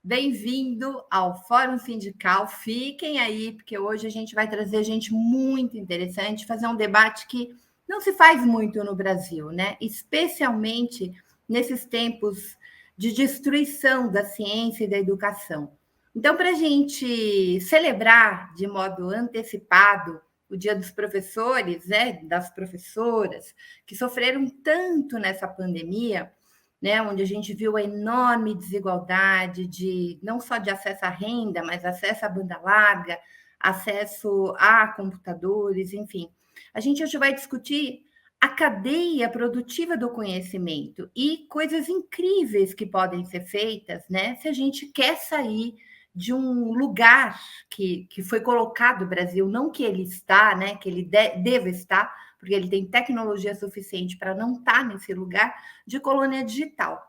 Bem-vindo ao Fórum Sindical. Fiquem aí, porque hoje a gente vai trazer gente muito interessante, fazer um debate que não se faz muito no Brasil, né? Especialmente nesses tempos de destruição da ciência e da educação. Então, para a gente celebrar de modo antecipado o Dia dos Professores, né, das professoras, que sofreram tanto nessa pandemia, né, onde a gente viu a enorme desigualdade de não só de acesso à renda, mas acesso à banda larga, acesso a computadores, enfim. A gente hoje vai discutir a cadeia produtiva do conhecimento e coisas incríveis que podem ser feitas, né, se a gente quer sair de um lugar que foi colocado o Brasil, não que ele está, né, que ele deva estar, porque ele tem tecnologia suficiente para não estar nesse lugar de colônia digital.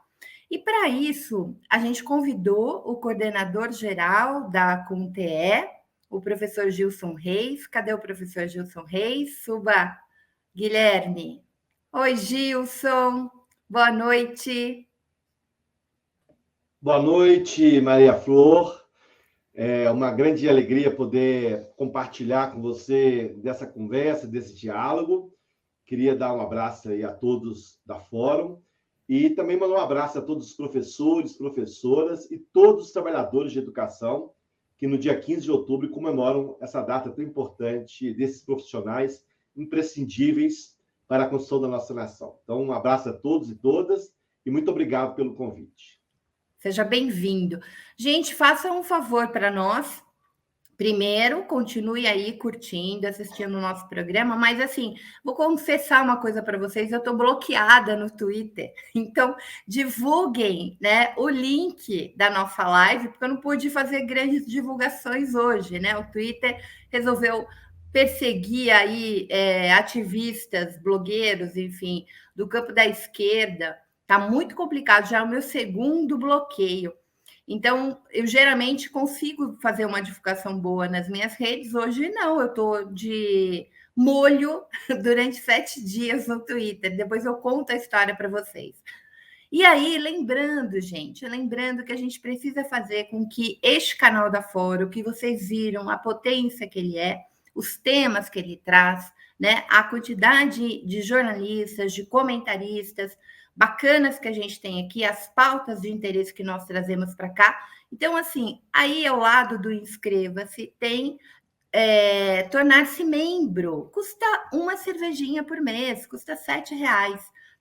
E para isso, a gente convidou o coordenador geral da CONTE, o professor Gilson Reis. Cadê o professor Gilson Reis? Suba, Guilherme. Oi, Gilson. Boa noite. Boa noite, Maria Flor. É uma grande alegria poder compartilhar com você dessa conversa, desse diálogo. Queria dar um abraço aí a todos da Fórum e também mandar um abraço a todos os professores, professoras e todos os trabalhadores de educação que no dia 15 de outubro comemoram essa data tão importante desses profissionais imprescindíveis para a construção da nossa nação. Então, um abraço a todos e todas e muito obrigado pelo convite. Seja bem-vindo. Gente, façam um favor para nós. Primeiro, continue aí curtindo, assistindo o nosso programa, mas assim, vou confessar uma coisa para vocês, eu estou bloqueada no Twitter, então divulguem, né, o link da nossa live, porque eu não pude fazer grandes divulgações hoje, né? O Twitter resolveu perseguir aí ativistas, blogueiros, enfim, do campo da esquerda. Tá muito complicado, já é o meu segundo bloqueio. Então, eu geralmente consigo fazer uma divulgação boa nas minhas redes. Hoje, não, eu estou de molho durante 7 dias no Twitter. Depois eu conto a história para vocês. E aí, lembrando que a gente precisa fazer com que este canal da Fórum, que vocês viram a potência que ele é, os temas que ele traz, né, a quantidade de jornalistas, de comentaristas bacanas que a gente tem aqui, as pautas de interesse que nós trazemos para cá. Então, assim, aí ao lado do inscreva-se tem tornar-se membro. Custa uma cervejinha por mês, custa R$ 7,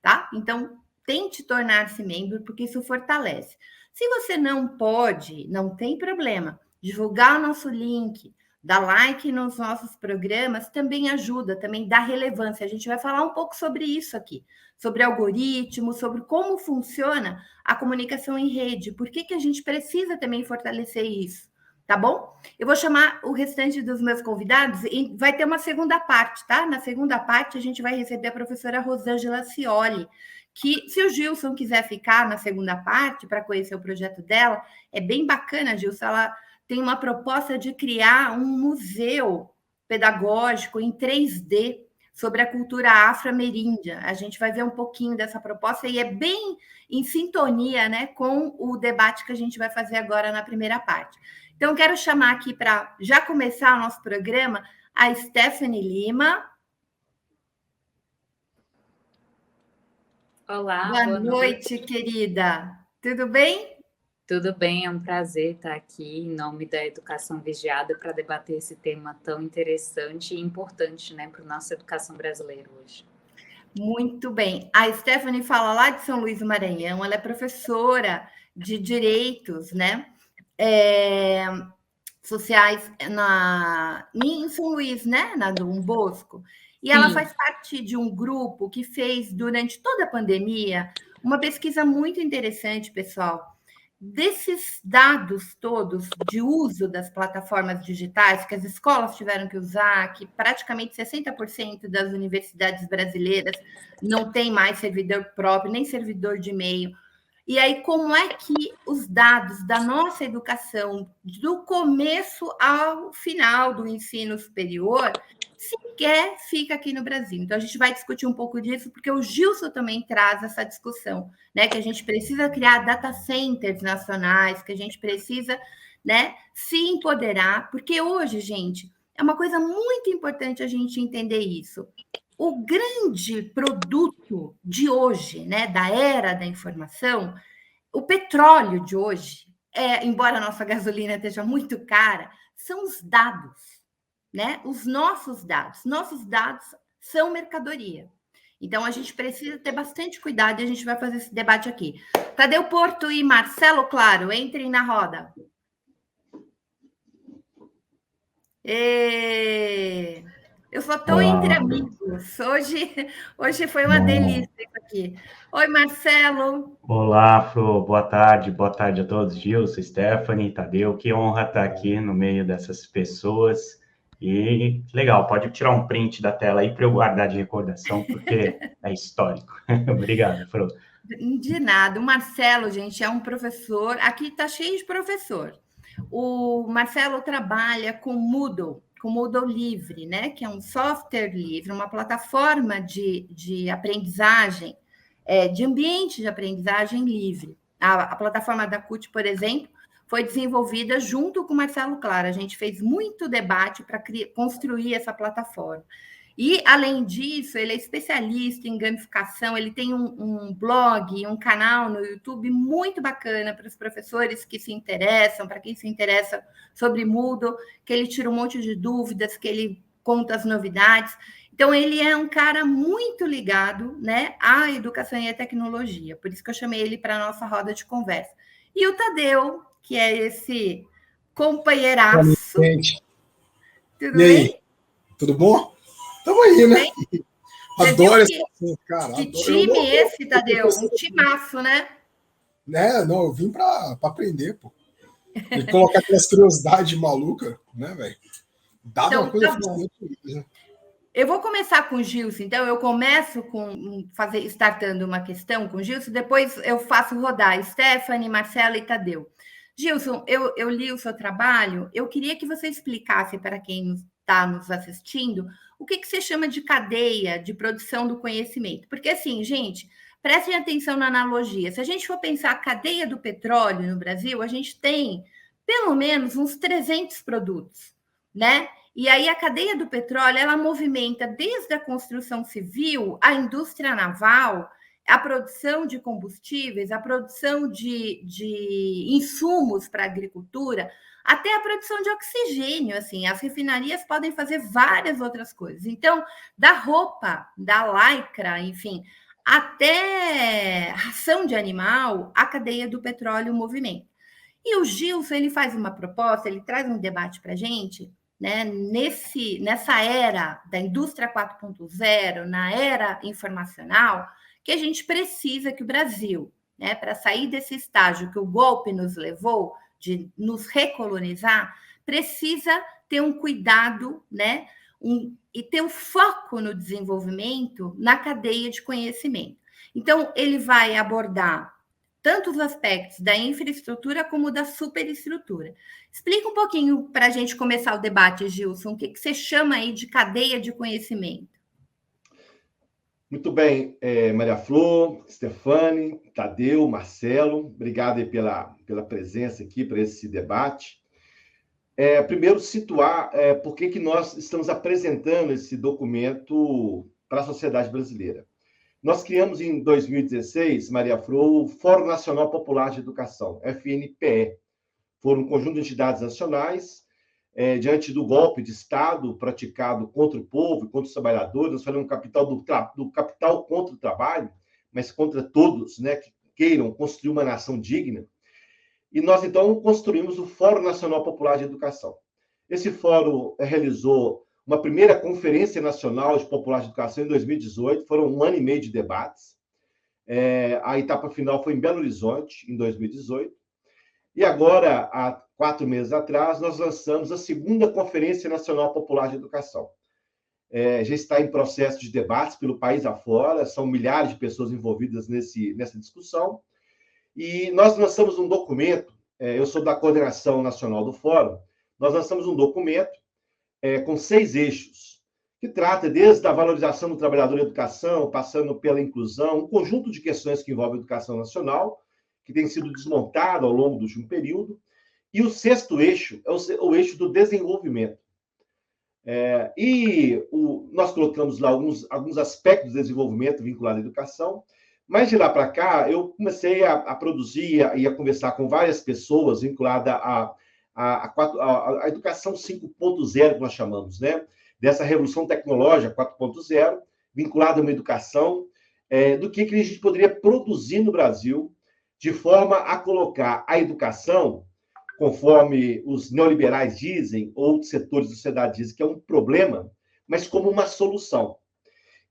tá? Então, tente tornar-se membro, porque isso fortalece. Se você não pode, não tem problema. Divulgar o nosso link, dar like nos nossos programas também ajuda, também dá relevância. A gente vai falar um pouco sobre isso aqui, sobre algoritmo, sobre como funciona a comunicação em rede, por que a gente precisa também fortalecer isso, tá bom? Eu vou chamar o restante dos meus convidados e vai ter uma segunda parte, tá? Na segunda parte, a gente vai receber a professora Rosângela Cioli, que, se o Gilson quiser ficar na segunda parte para conhecer o projeto dela, é bem bacana, Gilson. Ela tem uma proposta de criar um museu pedagógico em 3D sobre a cultura afro-ameríndia. A gente vai ver um pouquinho dessa proposta e é bem em sintonia, né, com o debate que a gente vai fazer agora na primeira parte. Então, quero chamar aqui para já começar o nosso programa a Stephanie Lima. Olá, boa noite, querida. Tudo bem? Tudo bem, é um prazer estar aqui em nome da Educação Vigiada para debater esse tema tão interessante e importante, né, para a nossa educação brasileira hoje. Muito bem. A Stephanie fala lá de São Luís do Maranhão, ela é professora de Direitos, né, sociais em São Luís, né, na Dom Bosco. E ela faz parte de um grupo que fez, durante toda a pandemia, uma pesquisa muito interessante, pessoal. Desses dados todos de uso das plataformas digitais que as escolas tiveram que usar, que praticamente 60% das universidades brasileiras não tem mais servidor próprio, nem servidor de e-mail. E aí, como é que os dados da nossa educação, do começo ao final do ensino superior, sequer fica aqui no Brasil. Então, a gente vai discutir um pouco disso, porque o Gilson também traz essa discussão, né? Que a gente precisa criar data centers nacionais, que a gente precisa, né, se empoderar, porque hoje, gente, é uma coisa muito importante a gente entender isso. O grande produto de hoje, né, da era da informação, o petróleo de hoje, embora a nossa gasolina esteja muito cara, são os dados, né? Os nossos dados. Nossos dados são mercadoria. Então, a gente precisa ter bastante cuidado e a gente vai fazer esse debate aqui. Tadeu Porto e Marcelo Claro, entrem na roda. Eu só estou entre amigos. Hoje foi uma delícia isso aqui. Oi, Marcelo. Olá, Flor. Boa tarde a todos. Gilson, Stephanie, Tadeu. Que honra estar aqui no meio dessas pessoas. E legal, pode tirar um print da tela aí para eu guardar de recordação, porque é histórico. Obrigado, Flor. De nada. O Marcelo, gente, é um professor. Aqui está cheio de professor. O Marcelo trabalha com Moodle Livre, né? Que é um software livre, uma plataforma de aprendizagem, de ambiente de aprendizagem livre. A plataforma da CUT, por exemplo, foi desenvolvida junto com o Marcelo Claro. A gente fez muito debate para construir essa plataforma. E, além disso, ele é especialista em gamificação, ele tem um blog, um canal no YouTube muito bacana para os professores que se interessam, para quem se interessa sobre Moodle, que ele tira um monte de dúvidas, que ele conta as novidades. Então, ele é um cara muito ligado, né, à educação e à tecnologia, por isso que eu chamei ele para a nossa roda de conversa. E o Tadeu, que é esse companheiraço. Tudo bem? Tudo bom? Estamos aí, né? Adoro esse assunto, cara. Que time esse, Tadeu? Um timaço, né? Né? Não, eu vim para aprender, pô. E colocar aquelas curiosidades malucas, né, velho? Dá uma coisa fascinante, né? Eu vou começar com o Gilson, então eu começo com startando uma questão com o Gilson, depois eu faço rodar Stephanie, Marcela e Tadeu. Gilson, eu li o seu trabalho, eu queria que você explicasse para quem está nos assistindo o que você chama de cadeia de produção do conhecimento. Porque, assim, gente, prestem atenção na analogia. Se a gente for pensar a cadeia do petróleo no Brasil, a gente tem pelo menos uns 300 produtos, né? E aí a cadeia do petróleo, ela movimenta desde a construção civil, a indústria naval, a produção de combustíveis, a produção de insumos para a agricultura, até a produção de oxigênio, assim, as refinarias podem fazer várias outras coisas. Então, da roupa, da lycra, enfim, até ração de animal, a cadeia do petróleo movimenta. E o Gilson, ele faz uma proposta, ele traz um debate para a gente, né, nessa era da indústria 4.0, na era informacional, que a gente precisa que o Brasil, né, para sair desse estágio que o golpe nos levou, de nos recolonizar, precisa ter um cuidado, né, e ter um foco no desenvolvimento na cadeia de conhecimento. Então, ele vai abordar tanto os aspectos da infraestrutura como da superestrutura. Explica um pouquinho para a gente começar o debate, Gilson, o que você chama aí de cadeia de conhecimento? Muito bem, Maria Flor, Stephanie, Tadeu, Marcelo, obrigado aí pela presença aqui para esse debate. Primeiro, situar por que nós estamos apresentando esse documento para a sociedade brasileira. Nós criamos em 2016, Maria Flor, o Fórum Nacional Popular de Educação, FNPE. Foram um conjunto de entidades nacionais, diante do golpe de Estado praticado contra o povo e contra os trabalhadores. Nós falamos do capital contra o trabalho, mas contra todos, né, que queiram construir uma nação digna. E nós, então, construímos o Fórum Nacional Popular de Educação. Esse fórum realizou uma primeira Conferência Nacional de Popular de Educação em 2018, foram 1 ano e meio de debates. A etapa final foi em Belo Horizonte, em 2018. E agora, há 4 meses atrás, nós lançamos a segunda Conferência Nacional Popular de Educação. Já está em processo de debates pelo país afora, são milhares de pessoas envolvidas nessa discussão. E nós lançamos um documento, eu sou da coordenação nacional do Fórum, nós lançamos um documento com 6 eixos, que trata desde a valorização do trabalhador em educação, passando pela inclusão, um conjunto de questões que envolvem a educação nacional, que tem sido desmontado ao longo do último período. E o sexto eixo é o eixo do desenvolvimento. Nós colocamos lá alguns aspectos do desenvolvimento vinculado à educação, mas de lá para cá eu comecei a produzir e a conversar com várias pessoas vinculadas à educação 5.0, que nós chamamos, né? Dessa revolução tecnológica 4.0, vinculada a uma educação, do que a gente poderia produzir no Brasil, de forma a colocar a educação, conforme os neoliberais dizem, ou outros setores da sociedade dizem, que é um problema, mas como uma solução.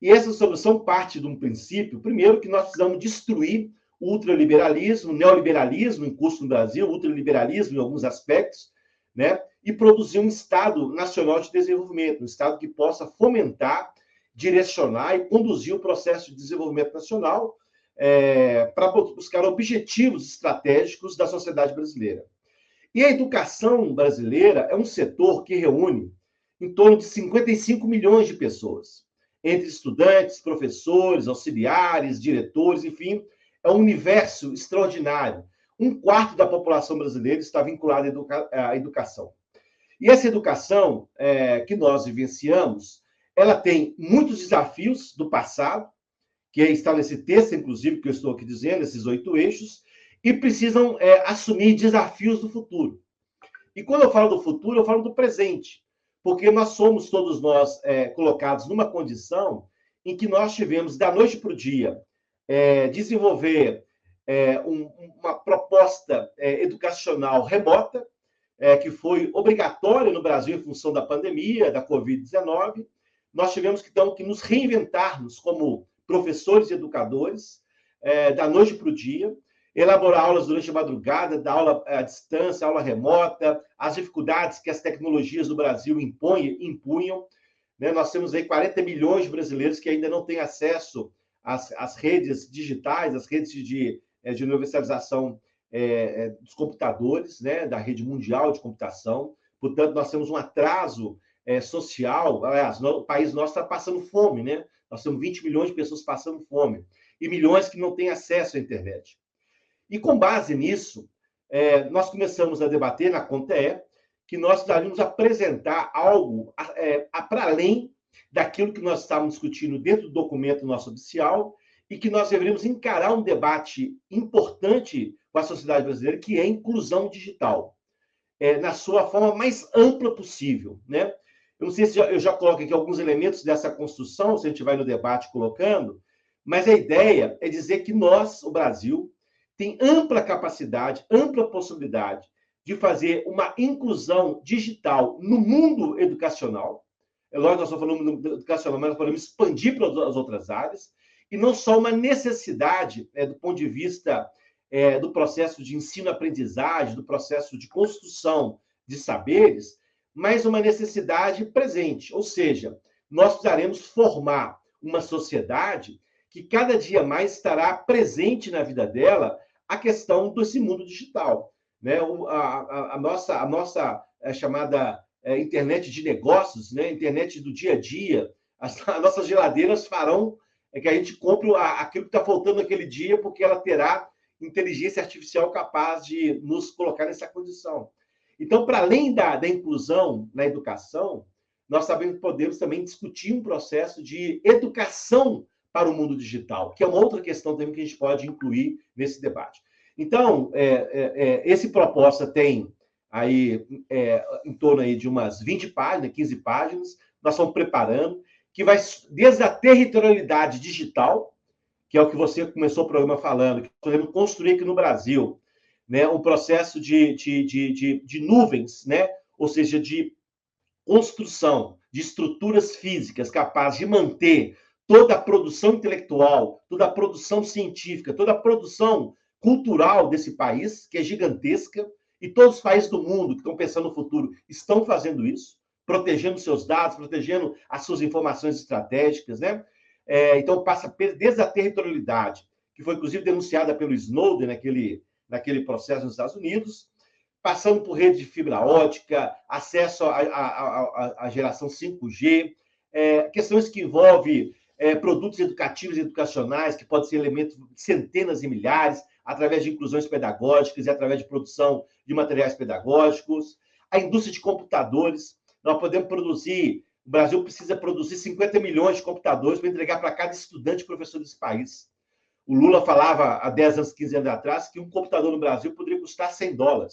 E essa solução parte de um princípio, primeiro, que nós precisamos destruir o ultraliberalismo, o neoliberalismo em curso no Brasil, o ultraliberalismo em alguns aspectos, né? E produzir um Estado nacional de desenvolvimento, um Estado que possa fomentar, direcionar e conduzir o processo de desenvolvimento nacional para buscar objetivos estratégicos da sociedade brasileira. E a educação brasileira é um setor que reúne em torno de 55 milhões de pessoas, entre estudantes, professores, auxiliares, diretores, enfim, é um universo extraordinário. 1/4 da população brasileira está vinculada à educação. E essa educação que nós vivenciamos, ela tem muitos desafios do passado, que está nesse texto, inclusive, que eu estou aqui dizendo, esses 8 eixos, e precisam assumir desafios do futuro. E quando eu falo do futuro, eu falo do presente, porque nós somos, todos nós, colocados numa condição em que nós tivemos, da noite para o dia, desenvolver uma proposta educacional remota, que foi obrigatória no Brasil em função da pandemia, da Covid-19. Nós tivemos, então, que nos reinventarmos como professores e educadores, da noite para o dia, elaborar aulas durante a madrugada, dar aula à distância, aula remota, as dificuldades que as tecnologias do Brasil impunham. Né? Nós temos aí 40 milhões de brasileiros que ainda não têm acesso às redes digitais, às redes de universalização dos computadores, né? Da rede mundial de computação. Portanto, nós temos um atraso social. Aliás, o país nosso está passando fome, né? Nós temos 20 milhões de pessoas passando fome e milhões que não têm acesso à internet. E, com base nisso, nós começamos a debater na CONTE que nós precisaríamos apresentar algo para além daquilo que nós estávamos discutindo dentro do documento nosso oficial e que nós deveríamos encarar um debate importante com a sociedade brasileira, que é a inclusão digital, na sua forma mais ampla possível, né? Eu não sei se eu já coloco aqui alguns elementos dessa construção, se a gente vai no debate colocando, mas a ideia é dizer que nós, o Brasil, tem ampla capacidade, ampla possibilidade de fazer uma inclusão digital no mundo educacional. É lógico que nós estamos falando do educacional, mas nós podemos expandir para as outras áreas, e não só uma necessidade, do ponto de vista do processo de ensino-aprendizagem, do processo de construção de saberes, mas uma necessidade presente. Ou seja, nós precisaremos formar uma sociedade que cada dia mais estará presente na vida dela a questão desse mundo digital, né? A nossa chamada internet de negócios, né? Internet do dia a dia, as nossas geladeiras farão que a gente compre aquilo que está faltando naquele dia, porque ela terá inteligência artificial capaz de nos colocar nessa condição. Então, para além da inclusão na educação, nós sabemos que podemos também discutir um processo de educação para o mundo digital, que é uma outra questão também que a gente pode incluir nesse debate. Então, esse proposta tem aí em torno aí de umas 20 páginas, 15 páginas, nós estamos preparando, que vai desde a territorialidade digital, que é o que você começou o programa falando, que podemos construir aqui no Brasil, né, um processo de nuvens, né, ou seja, de construção de estruturas físicas capazes de manter toda a produção intelectual, toda a produção científica, toda a produção cultural desse país, que é gigantesca, e todos os países do mundo que estão pensando no futuro estão fazendo isso, protegendo seus dados, protegendo as suas informações estratégicas, né? Então, passa desde a territorialidade, que foi, inclusive, denunciada pelo Snowden naquele processo nos Estados Unidos, passando por rede de fibra ótica, acesso à geração 5G, questões que envolvem produtos educativos e educacionais, que podem ser elementos de centenas e milhares, através de inclusões pedagógicas e através de produção de materiais pedagógicos. A indústria de computadores, nós podemos produzir, o Brasil precisa produzir 50 milhões de computadores para entregar para cada estudante e professor desse país. O Lula falava há 10 anos, 15 anos atrás, que um computador no Brasil poderia custar $100.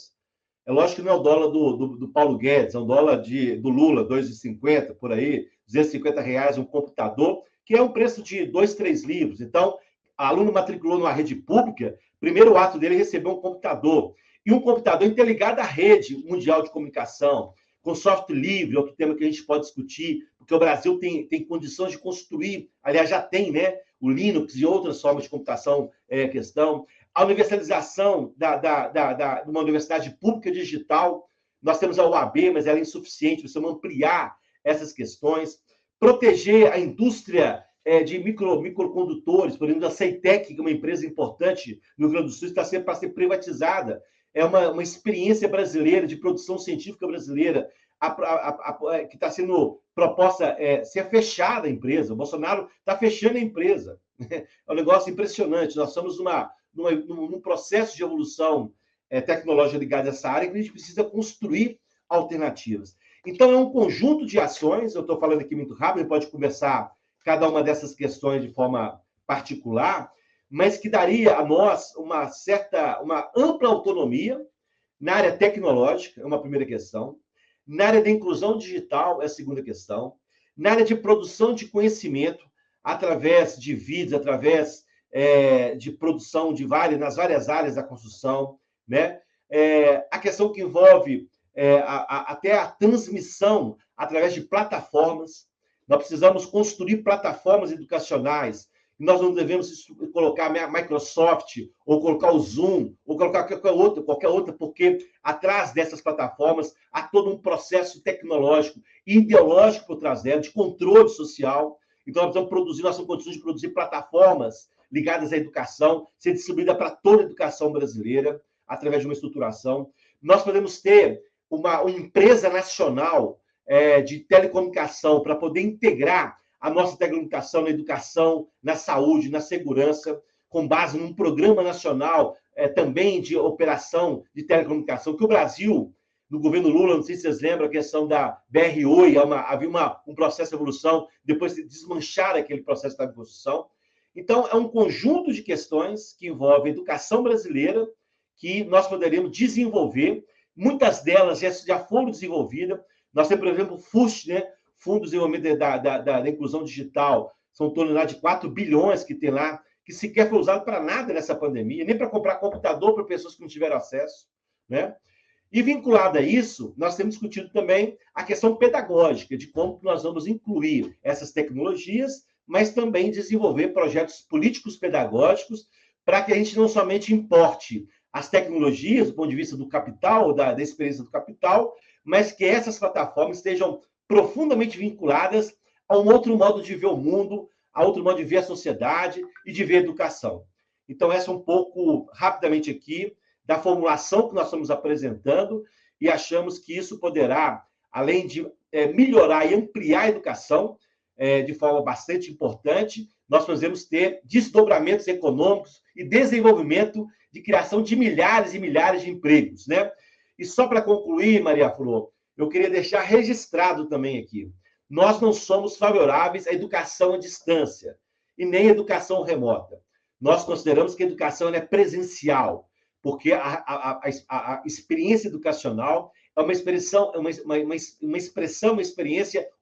É lógico que não é o dólar do Paulo Guedes, é o dólar do Lula, 2,50, por aí, R$250 um computador, que é um preço de 2, 3 livros. Então, aluno matriculou numa rede pública, primeiro ato dele é receber um computador. E um computador interligado à rede mundial de comunicação, com software livre, outro tema que a gente pode discutir, porque o Brasil tem condições de construir, aliás, já tem, né? O Linux e outras formas de computação é questão. A universalização de uma universidade pública digital. Nós temos a UAB, mas ela é insuficiente, precisamos ampliar essas questões. Proteger a indústria de microcondutores, por exemplo, a Ceitec, que é uma empresa importante no Rio Grande do Sul, está sempre para ser privatizada. É uma experiência brasileira, de produção científica brasileira, que está sendo proposta ser fechada a empresa. O Bolsonaro está fechando a empresa. É um negócio impressionante. Nós estamos num processo de evolução tecnológica ligado a essa área que a gente precisa construir alternativas. Então, é um conjunto de ações, eu estou falando aqui muito rápido, a gente pode conversar cada uma dessas questões de forma particular, mas que daria a nós uma ampla autonomia na área tecnológica, é uma primeira questão, na área da inclusão digital, é a segunda questão, na área de produção de conhecimento, através de vídeos, através de produção nas várias áreas da construção, né? A questão que envolve até a transmissão através de plataformas. Nós precisamos construir plataformas educacionais. Nós não devemos colocar a Microsoft, ou colocar o Zoom, ou colocar qualquer outra, porque atrás dessas plataformas há todo um processo tecnológico e ideológico por trás dela, de controle social. Então, nós temos condições de produzir plataformas ligadas à educação, ser distribuída para toda a educação brasileira, através de uma estruturação. Nós podemos ter uma empresa nacional de telecomunicação para poder integrar a nossa telecomunicação na educação, na saúde, na segurança, com base num programa nacional também de operação de telecomunicação, que o Brasil, no governo Lula, não sei se vocês lembram, a questão da BR-Oi, havia um processo de evolução, depois de desmanchar aquele processo de construção. Então, é um conjunto de questões que envolvem a educação brasileira, que nós poderíamos desenvolver. Muitas delas já foram desenvolvidas. Nós temos, por exemplo, o FUST, né? Fundo de Desenvolvimento da Inclusão Digital, são em torno de 4 bilhões que tem lá, que sequer foi usado para nada nessa pandemia, nem para comprar computador para pessoas que não tiveram acesso, né? E vinculado a isso, nós temos discutido também a questão pedagógica, de como nós vamos incluir essas tecnologias, mas também desenvolver projetos políticos pedagógicos para que a gente não somente importe as tecnologias do ponto de vista do capital, da experiência do capital, mas que essas plataformas estejam profundamente vinculadas a um outro modo de ver o mundo, a outro modo de ver a sociedade e de ver a educação. Então, essa é um pouco, rapidamente aqui, da formulação que nós estamos apresentando e achamos que isso poderá, além de melhorar e ampliar a educação de forma bastante importante, nós podemos ter desdobramentos econômicos e desenvolvimento de criação de milhares e milhares de empregos, né? E só para concluir, Maria Flor, eu queria deixar registrado também aqui, nós não somos favoráveis à educação à distância e nem à educação remota. Nós consideramos que a educação é presencial, porque a experiência educacional é uma experiência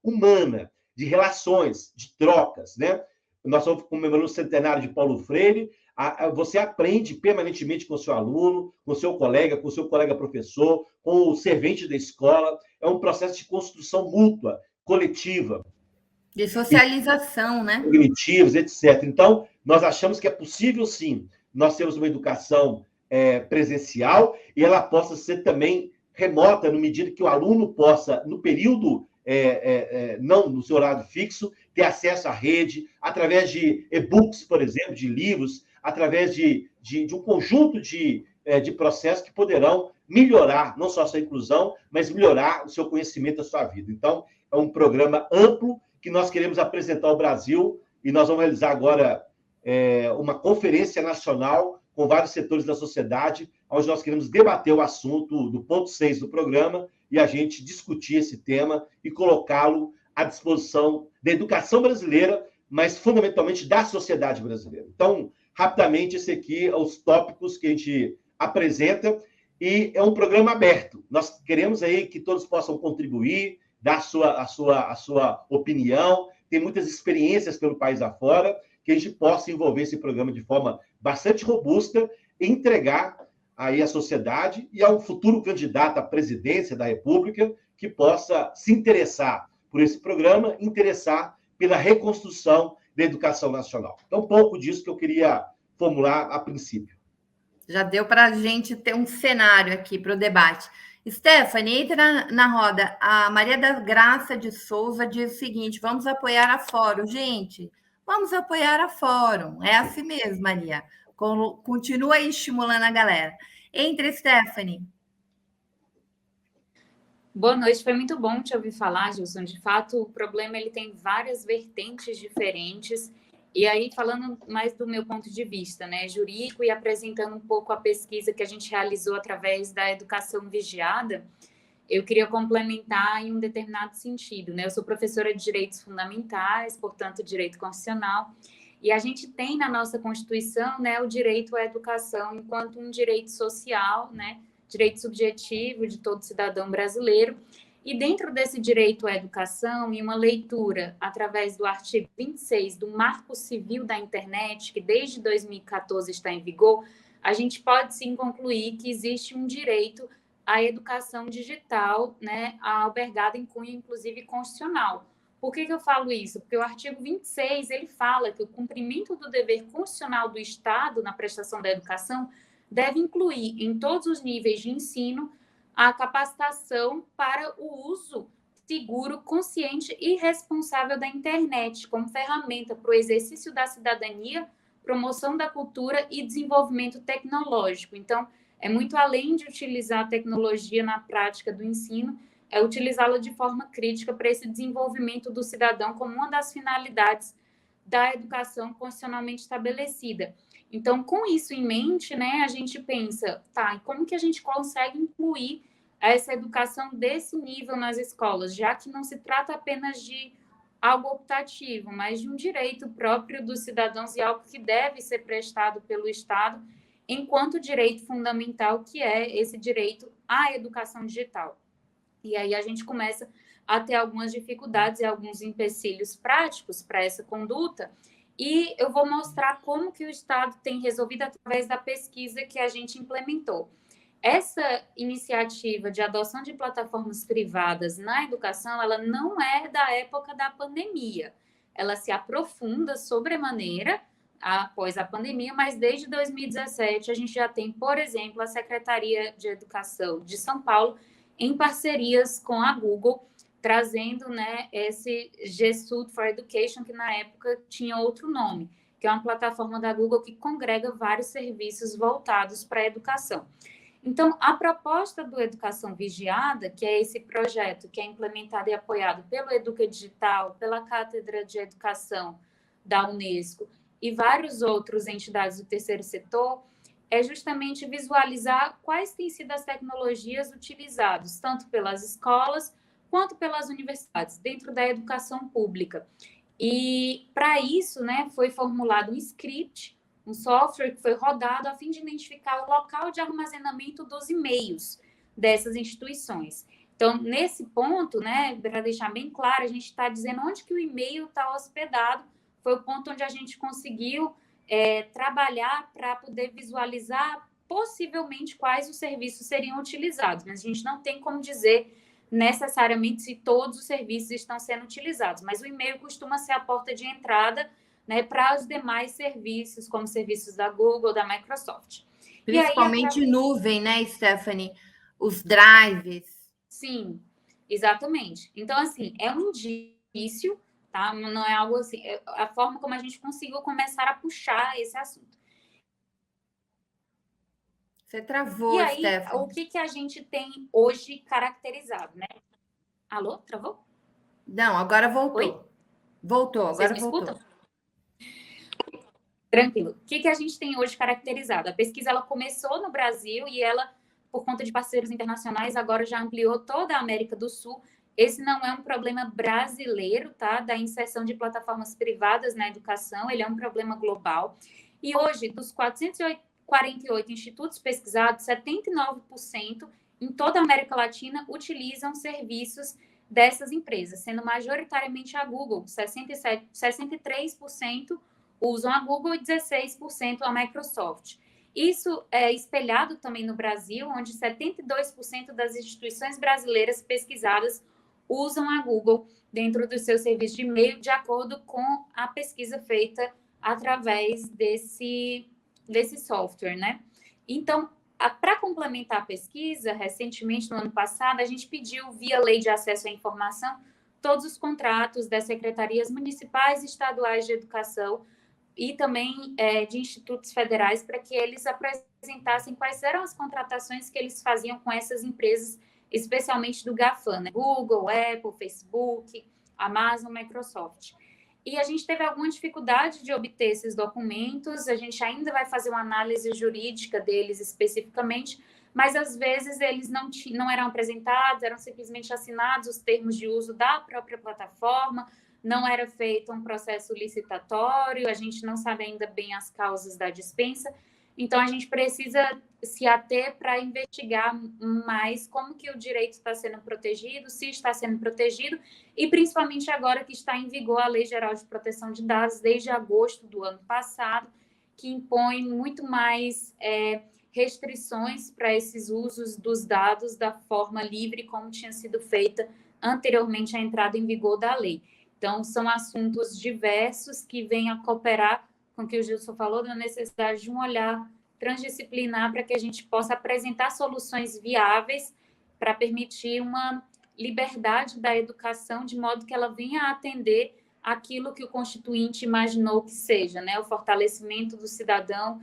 humana, de relações, de trocas, né? Nós estamos comemorando o centenário de Paulo Freire, você aprende permanentemente com o seu aluno, com o seu colega professor, com o servente da escola. É um processo de construção mútua, coletiva. De socialização, né? Cognitivos, etc. Então, nós achamos que é possível, sim, nós termos uma educação presencial e ela possa ser também remota, na medida que o aluno possa, no período não no seu horário fixo, ter acesso à rede, através de e-books, por exemplo, de livros, através de um conjunto de processos que poderão melhorar, não só a sua inclusão, mas melhorar o seu conhecimento, a sua vida. Então, é um programa amplo que nós queremos apresentar ao Brasil, e nós vamos realizar agora uma conferência nacional com vários setores da sociedade, onde nós queremos debater o assunto do ponto 6 do programa e a gente discutir esse tema e colocá-lo à disposição da educação brasileira, mas fundamentalmente da sociedade brasileira. Então, rapidamente, esse aqui é os tópicos que a gente apresenta, e é um programa aberto. Nós queremos aí que todos possam contribuir, dar a sua opinião, tem muitas experiências pelo país afora, que a gente possa envolver esse programa de forma bastante robusta e entregar aí à sociedade e ao futuro candidato à presidência da República que possa se interessar por esse programa, interessar pela reconstrução da educação nacional. Então, um pouco disso que eu queria formular a princípio. Já deu para a gente ter um cenário aqui para o debate. Stephanie, entra na roda. A Maria da Graça de Souza diz o seguinte: vamos apoiar a Fórum. Gente, vamos apoiar a Fórum. É assim mesmo, Maria. Continua aí estimulando a galera. Entre, Stephanie. Boa noite, foi muito bom te ouvir falar, Gilson. De fato, o problema ele tem várias vertentes diferentes. E aí, falando mais do meu ponto de vista, né, jurídico, e apresentando um pouco a pesquisa que a gente realizou através da educação vigiada, eu queria complementar em um determinado sentido, né? Eu sou professora de direitos fundamentais, portanto, direito constitucional, e a gente tem na nossa Constituição, né, o direito à educação enquanto um direito social, né, direito subjetivo de todo cidadão brasileiro. E dentro desse direito à educação, em uma leitura através do artigo 26 do Marco Civil da Internet, que desde 2014 está em vigor, a gente pode sim concluir que existe um direito à educação digital, né, albergado em cunho, inclusive, constitucional. Por que eu falo isso? Porque o artigo 26, ele fala que o cumprimento do dever constitucional do Estado na prestação da educação deve incluir, em todos os níveis de ensino, a capacitação para o uso seguro, consciente e responsável da internet como ferramenta para o exercício da cidadania, promoção da cultura e desenvolvimento tecnológico. Então, é muito além de utilizar a tecnologia na prática do ensino, é utilizá-la de forma crítica para esse desenvolvimento do cidadão como uma das finalidades da educação constitucionalmente estabelecida. Então, com isso em mente, né, a gente pensa, tá, e como que a gente consegue incluir essa educação desse nível nas escolas, já que não se trata apenas de algo optativo, mas de um direito próprio dos cidadãos e algo que deve ser prestado pelo Estado enquanto direito fundamental, que é esse direito à educação digital. E aí a gente começa a ter algumas dificuldades e alguns empecilhos práticos para essa conduta, e eu vou mostrar como que o Estado tem resolvido através da pesquisa que a gente implementou. Essa iniciativa de adoção de plataformas privadas na educação, ela não é da época da pandemia. Ela se aprofunda sobremaneira após a pandemia, mas desde 2017 a gente já tem, por exemplo, a Secretaria de Educação de São Paulo em parcerias com a Google, trazendo, né, esse G Suite for Education, que na época tinha outro nome, que é uma plataforma da Google que congrega vários serviços voltados para a educação. Então, a proposta do Educação Vigiada, que é esse projeto que é implementado e apoiado pelo Educa Digital, pela Cátedra de Educação da Unesco e várias outras entidades do terceiro setor, é justamente visualizar quais têm sido as tecnologias utilizadas, tanto pelas escolas quanto pelas universidades, dentro da educação pública. E, para isso, né, foi formulado um script, um software que foi rodado a fim de identificar o local de armazenamento dos e-mails dessas instituições. Então, nesse ponto, né, para deixar bem claro, a gente está dizendo onde que o e-mail está hospedado, foi o ponto onde a gente conseguiu trabalhar para poder visualizar possivelmente quais os serviços seriam utilizados, mas a gente não tem como dizer necessariamente se todos os serviços estão sendo utilizados, mas o e-mail costuma ser a porta de entrada, né, para os demais serviços, como serviços da Google, da Microsoft. Principalmente aí, nuvem, né, Stephanie? Os drives. Sim, exatamente. Então, assim, é um indício, tá? Não é algo assim, é a forma como a gente conseguiu começar a puxar esse assunto. Você travou, e aí, Stephanie. O que a gente tem hoje caracterizado, né? Alô? Travou? Não, agora voltou. Oi? Voltou, Vocês agora me voltou. escutam? Tranquilo. O que a gente tem hoje caracterizado? A pesquisa ela começou no Brasil e ela, por conta de parceiros internacionais, agora já ampliou toda a América do Sul. Esse não é um problema brasileiro, tá? Da inserção de plataformas privadas na educação, ele é um problema global. E hoje, dos 448 institutos pesquisados, 79% em toda a América Latina utilizam serviços dessas empresas, sendo majoritariamente a Google, 63% usam a Google e 16% a Microsoft. Isso é espelhado também no Brasil, onde 72% das instituições brasileiras pesquisadas usam a Google dentro do seu serviço de e-mail, de acordo com a pesquisa feita através desse software, né? Então, para complementar a pesquisa, recentemente, no ano passado, a gente pediu, via Lei de Acesso à Informação, todos os contratos das secretarias municipais e estaduais de educação e também de institutos federais para que eles apresentassem quais eram as contratações que eles faziam com essas empresas, especialmente do GAFAM, né? Google, Apple, Facebook, Amazon, Microsoft. E a gente teve alguma dificuldade de obter esses documentos, a gente ainda vai fazer uma análise jurídica deles especificamente, mas às vezes eles não eram apresentados, eram simplesmente assinados os termos de uso da própria plataforma, não era feito um processo licitatório, a gente não sabe ainda bem as causas da dispensa, então a gente precisa se ater para investigar mais como que o direito está sendo protegido, se está sendo protegido, e principalmente agora que está em vigor a Lei Geral de Proteção de Dados, desde agosto do ano passado, que impõe muito mais restrições para esses usos dos dados da forma livre, como tinha sido feita anteriormente à entrada em vigor da lei. Então, são assuntos diversos que vêm a cooperar com o que o Gilson falou, da necessidade de um olhar transdisciplinar para que a gente possa apresentar soluções viáveis para permitir uma liberdade da educação, de modo que ela venha a atender aquilo que o Constituinte imaginou que seja, né? O fortalecimento do cidadão,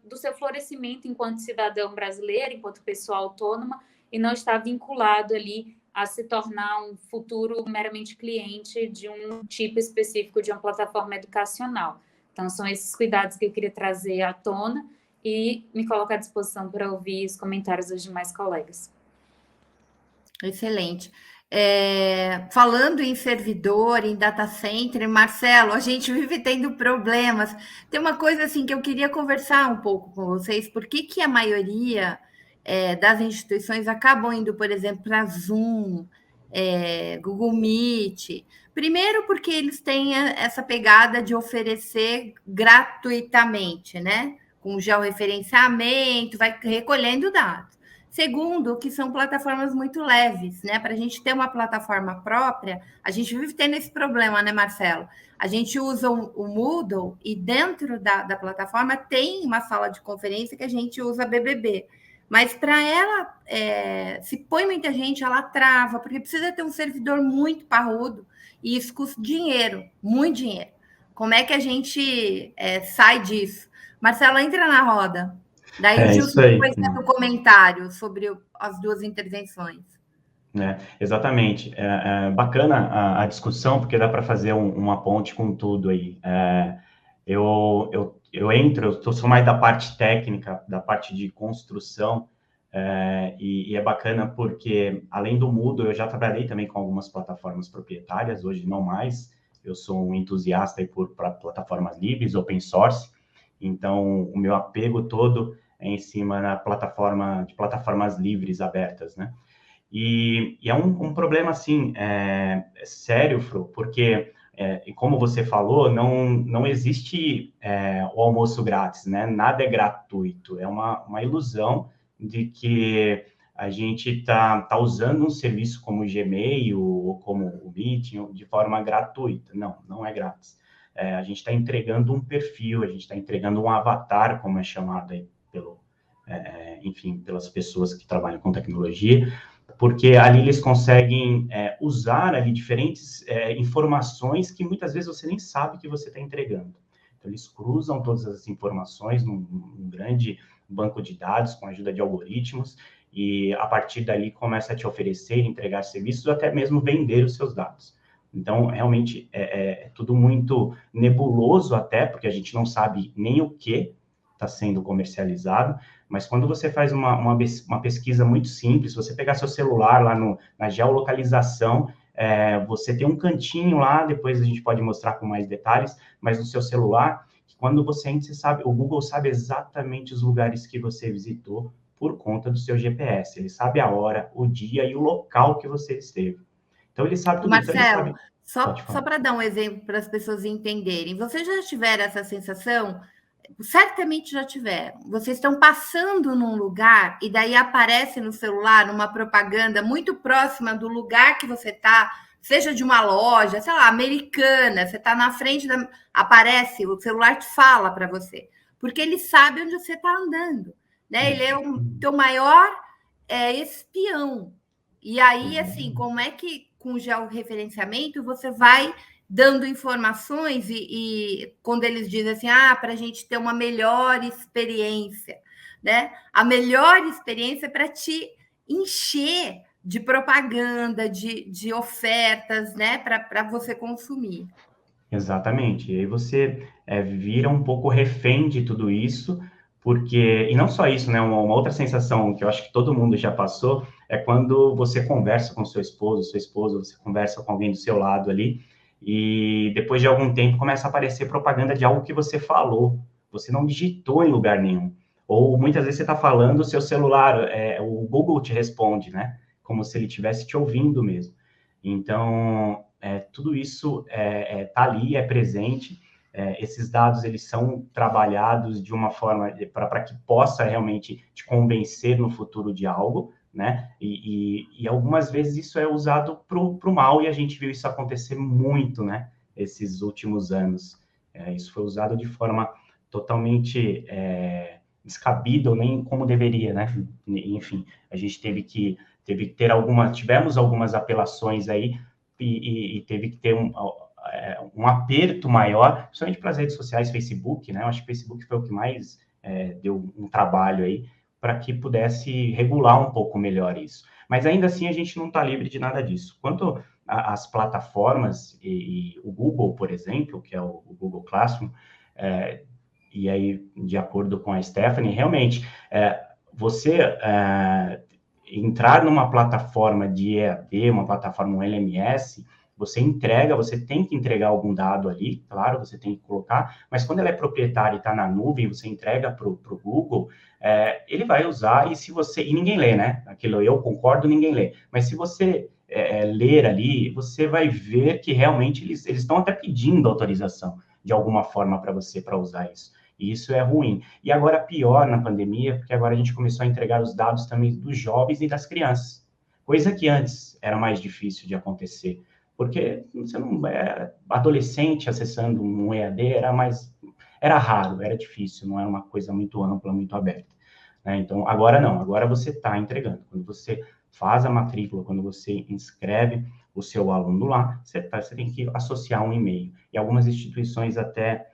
do seu florescimento enquanto cidadão brasileiro, enquanto pessoa autônoma, e não estar vinculado ali a se tornar um futuro meramente cliente de um tipo específico de uma plataforma educacional. Então, são esses cuidados que eu queria trazer à tona e me colocar à disposição para ouvir os comentários dos demais colegas. Excelente. Falando em servidor, em data center, Marcelo, a gente vive tendo problemas. Tem uma coisa assim que eu queria conversar um pouco com vocês. Por que a maioria das instituições acabam indo, por exemplo, para Zoom, Google Meet? Primeiro, porque eles têm essa pegada de oferecer gratuitamente, né? Com georreferenciamento, vai recolhendo dados. Segundo, que são plataformas muito leves, né? Para a gente ter uma plataforma própria, a gente vive tendo esse problema, né, Marcelo? A gente usa o Moodle e dentro da plataforma tem uma sala de conferência que a gente usa BBB. Mas para ela, se põe muita gente, ela trava, porque precisa ter um servidor muito parrudo e isso custa dinheiro, muito dinheiro. Como é que a gente sai disso? Marcelo, entra na roda. Daí o Gilson depois faz um comentário sobre as duas intervenções. Exatamente. Bacana a discussão, porque dá para fazer uma ponte com tudo aí. Eu sou mais da parte técnica, da parte de construção, e é bacana porque, além do Moodle, eu já trabalhei também com algumas plataformas proprietárias, hoje não mais. Eu sou um entusiasta para plataformas livres, open source, então o meu apego todo é em cima de plataformas livres, abertas, né? E é um problema, assim, sério, Fro, porque, como você falou, não existe o almoço grátis, né? Nada é gratuito, é uma ilusão de que a gente está usando um serviço como o Gmail ou como o Meet de forma gratuita. Não é grátis. A gente está entregando um perfil, a gente está entregando um avatar, como é chamado aí pelas pessoas que trabalham com tecnologia, porque ali eles conseguem usar ali diferentes informações que muitas vezes você nem sabe que você está entregando. Então, eles cruzam todas as informações num grande banco de dados com a ajuda de algoritmos e, a partir dali, começa a te oferecer, entregar serviços ou até mesmo vender os seus dados. Então, realmente, é tudo muito nebuloso até, porque a gente não sabe nem o que está sendo comercializado, mas quando você faz uma pesquisa muito simples, você pegar seu celular lá na geolocalização, você tem um cantinho lá, depois a gente pode mostrar com mais detalhes, mas no seu celular, quando você entra, você sabe, o Google sabe exatamente os lugares que você visitou por conta do seu GPS. Ele sabe a hora, o dia e o local que você esteve. Então, ele sabe tudo isso. Marcelo, Pode só falar. para dar um exemplo para as pessoas entenderem, vocês já tiveram essa sensação? Certamente já tiveram. Vocês estão passando num lugar e daí aparece no celular uma propaganda muito próxima do lugar que você está, seja de uma loja, sei lá, americana, você está na frente aparece, o celular te fala para você, porque ele sabe onde você está andando, né? Ele é o teu maior espião. E aí, assim, como é que com o georreferenciamento você vai dando informações e quando eles dizem assim, para a gente ter uma melhor experiência, né? A melhor experiência para te encher de propaganda, de ofertas, né? Para você consumir. Exatamente. E aí você vira um pouco refém de tudo isso, porque, e não só isso, né? Uma outra sensação que eu acho que todo mundo já passou é quando você conversa com seu esposo, sua esposa, você conversa com alguém do seu lado ali, e depois de algum tempo começa a aparecer propaganda de algo que você falou, você não digitou em lugar nenhum. Ou muitas vezes você está falando, o seu celular, o Google te responde, né? Como se ele estivesse te ouvindo mesmo. Então, tudo isso está ali, é presente. Esses dados, eles são trabalhados de uma forma para que possa realmente te convencer no futuro de algo, né? E algumas vezes isso é usado para o mal, e a gente viu isso acontecer muito, né? Esses últimos anos. Isso foi usado de forma totalmente descabida, ou nem como deveria, né? Enfim, a gente tivemos algumas apelações aí, e teve que ter um aperto maior, principalmente para as redes sociais, Facebook, né? Eu acho que o Facebook foi o que mais deu um trabalho aí para que pudesse regular um pouco melhor isso. Mas ainda assim a gente não está livre de nada disso. Quanto às plataformas e o Google, por exemplo, que é o Google Classroom, e aí, de acordo com a Stephanie, realmente, você entrar numa plataforma de EAD, uma plataforma, um LMS, você tem que entregar algum dado ali, claro, você tem que colocar, mas quando ela é proprietária e está na nuvem, você entrega para o Google, ele vai usar, e ninguém lê, né? Aquilo eu concordo, ninguém lê. Mas se você ler ali, você vai ver que realmente eles estão até pedindo autorização de alguma forma para você para usar isso. E isso é ruim. E agora pior na pandemia, porque agora a gente começou a entregar os dados também dos jovens e das crianças. Coisa que antes era mais difícil de acontecer. Porque você não era adolescente acessando um EAD, era raro, era difícil, não era uma coisa muito ampla, muito aberta. Né? Então, agora não, agora você está entregando. Quando você faz a matrícula, quando você inscreve o seu aluno lá, você tem que associar um e-mail. E algumas instituições até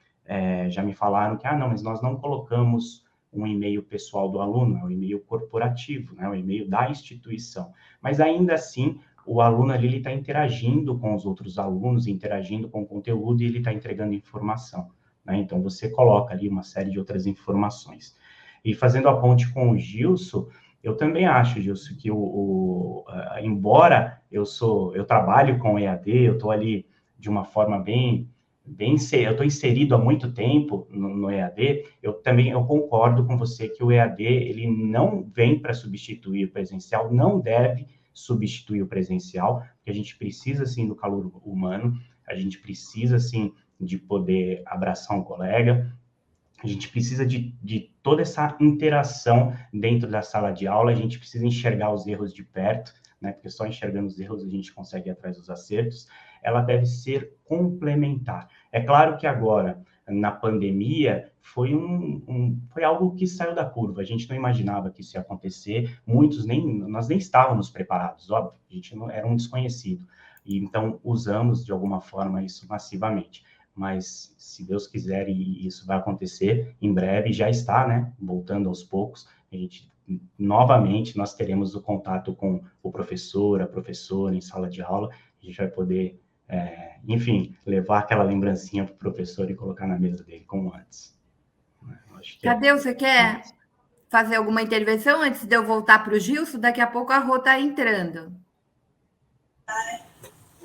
já me falaram que, não, mas nós não colocamos um e-mail pessoal do aluno, é um e-mail corporativo, né, o e-mail da instituição. Mas ainda assim, o aluno ali, ele está interagindo com os outros alunos, interagindo com o conteúdo, e ele está entregando informação, né? Então, você coloca ali uma série de outras informações. E fazendo a ponte com o Gilson, eu também acho, Gilson, que embora eu trabalho com EAD, eu estou ali de uma forma eu estou inserido há muito tempo no EAD, eu concordo com você que o EAD, ele não vem para substituir o presencial, não deve substituir o presencial, porque a gente precisa, sim, do calor humano, a gente precisa, sim, de poder abraçar um colega, a gente precisa de toda essa interação dentro da sala de aula, a gente precisa enxergar os erros de perto, né? Porque só enxergando os erros a gente consegue ir atrás dos acertos. Ela deve ser complementar. É claro que agora, na pandemia, foi algo que saiu da curva. A gente não imaginava que isso ia acontecer. Nós nem estávamos preparados, óbvio. A gente não era um desconhecido. E então usamos de alguma forma isso massivamente. Mas se Deus quiser, e isso vai acontecer em breve, já está, né? Voltando aos poucos, novamente nós teremos o contato com o professor, a professora em sala de aula. A gente vai poder enfim, levar aquela lembrancinha para o professor e colocar na mesa dele, como antes. Acho que Tadeu, você quer fazer alguma intervenção antes de eu voltar para o Gilson? Daqui a pouco a Rô está entrando.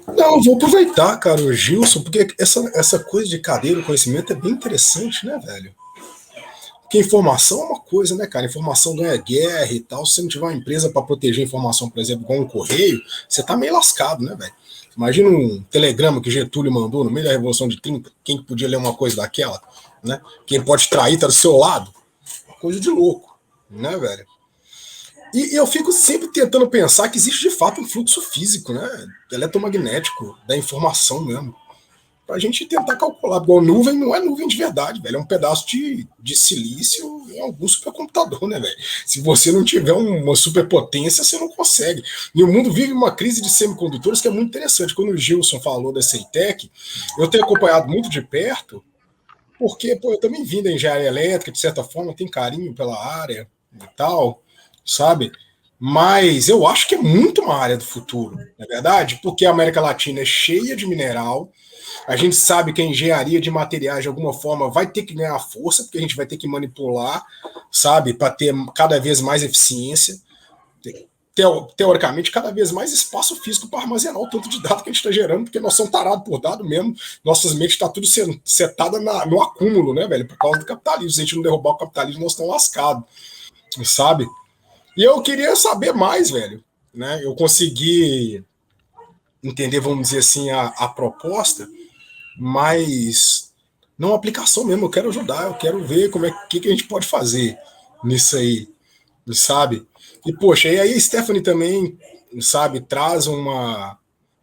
Não, eu vou aproveitar, cara, o Gilson, porque essa coisa de cadeia do conhecimento é bem interessante, né, velho? Porque informação é uma coisa, né, cara? Informação ganha guerra e tal. Se você não tiver uma empresa para proteger a informação, por exemplo, com um correio, você tá meio lascado, né, velho? Imagina um telegrama que Getúlio mandou no meio da Revolução de 30, quem podia ler uma coisa daquela, né? Quem pode trair tá do seu lado. Coisa de louco, né, velho? E eu fico sempre tentando pensar que existe de fato um fluxo físico, né? Eletromagnético da informação mesmo. Pra gente tentar calcular. Igual nuvem não é nuvem de verdade, velho. É um pedaço de silício em algum supercomputador, né, velho? Se você não tiver uma superpotência, você não consegue. E o mundo vive uma crise de semicondutores que é muito interessante. Quando o Gilson falou da CEITEC, eu tenho acompanhado muito de perto, porque pô, eu também vim da engenharia elétrica, de certa forma, tenho carinho pela área e tal, sabe? Mas eu acho que é muito uma área do futuro, não é verdade? Porque a América Latina é cheia de mineral. A gente sabe que a engenharia de materiais, de alguma forma, vai ter que ganhar força, porque a gente vai ter que manipular, sabe, para ter cada vez mais eficiência. Teoricamente, cada vez mais espaço físico para armazenar o tanto de dados que a gente está gerando, porque nós somos tarados por dado mesmo. Nossas mentes estão tudo setada no acúmulo, né, velho? Por causa do capitalismo. Se a gente não derrubar o capitalismo, nós estamos lascados, sabe? E eu queria saber mais, velho. Né? Eu consegui entender, vamos dizer assim, a proposta, mas não a aplicação mesmo. Eu quero ajudar, eu quero ver como que a gente pode fazer nisso aí, sabe? E, poxa, e aí a Stephanie também, sabe, traz uma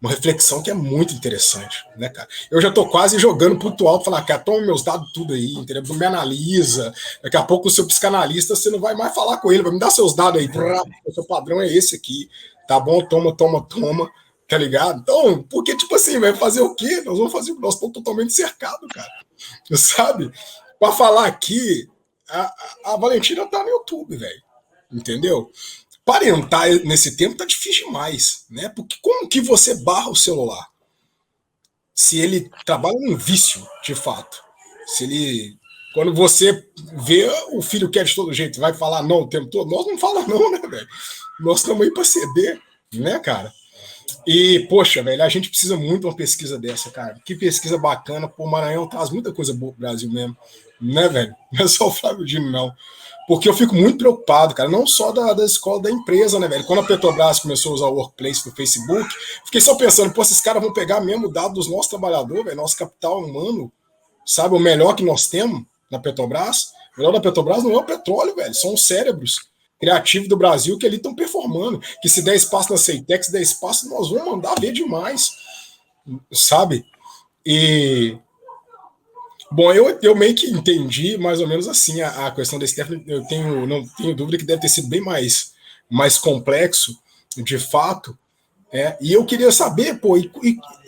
reflexão que é muito interessante, né, cara? Eu já tô quase jogando pro alto, falar, cara, toma meus dados tudo aí, entendeu? Não me analisa, daqui a pouco o seu psicanalista, você não vai mais falar com ele, vai me dar seus dados aí, o seu padrão é esse aqui, tá bom? Toma, tá ligado? Então, porque, tipo assim, vai fazer o quê? Nós vamos fazer, nós estamos totalmente cercados, cara, sabe? Pra falar aqui, a Valentina tá no YouTube, velho, entendeu? Parentar nesse tempo tá difícil demais, né? Porque como que você barra o celular? Se ele trabalha num vício, de fato. Se ele... Quando você vê o filho quer de todo jeito, vai falar não o tempo todo, nós não falamos não, né, velho? Nós estamos aí para ceder, né, cara? E, poxa, velho, a gente precisa muito de uma pesquisa dessa, cara. Que pesquisa bacana. Pô, o Maranhão traz muita coisa boa pro Brasil mesmo, né, velho? Não é só o Flávio Dino, não. Porque eu fico muito preocupado, cara, não só da escola, da empresa, né, velho? Quando a Petrobras começou a usar o Workplace no Facebook, fiquei só pensando, pô, esses caras vão pegar mesmo o dado dos nossos trabalhadores, velho, nosso capital humano, sabe? O melhor que nós temos na Petrobras. O melhor da Petrobras não é o petróleo, velho, são os cérebros criativos do Brasil que ali estão performando. Que se der espaço na CEITEC, se der espaço, nós vamos mandar ver demais, sabe? E... Bom, eu meio que entendi mais ou menos assim a questão da Stephanie. Eu não tenho dúvida que deve ter sido bem mais complexo, de fato. E eu queria saber, pô,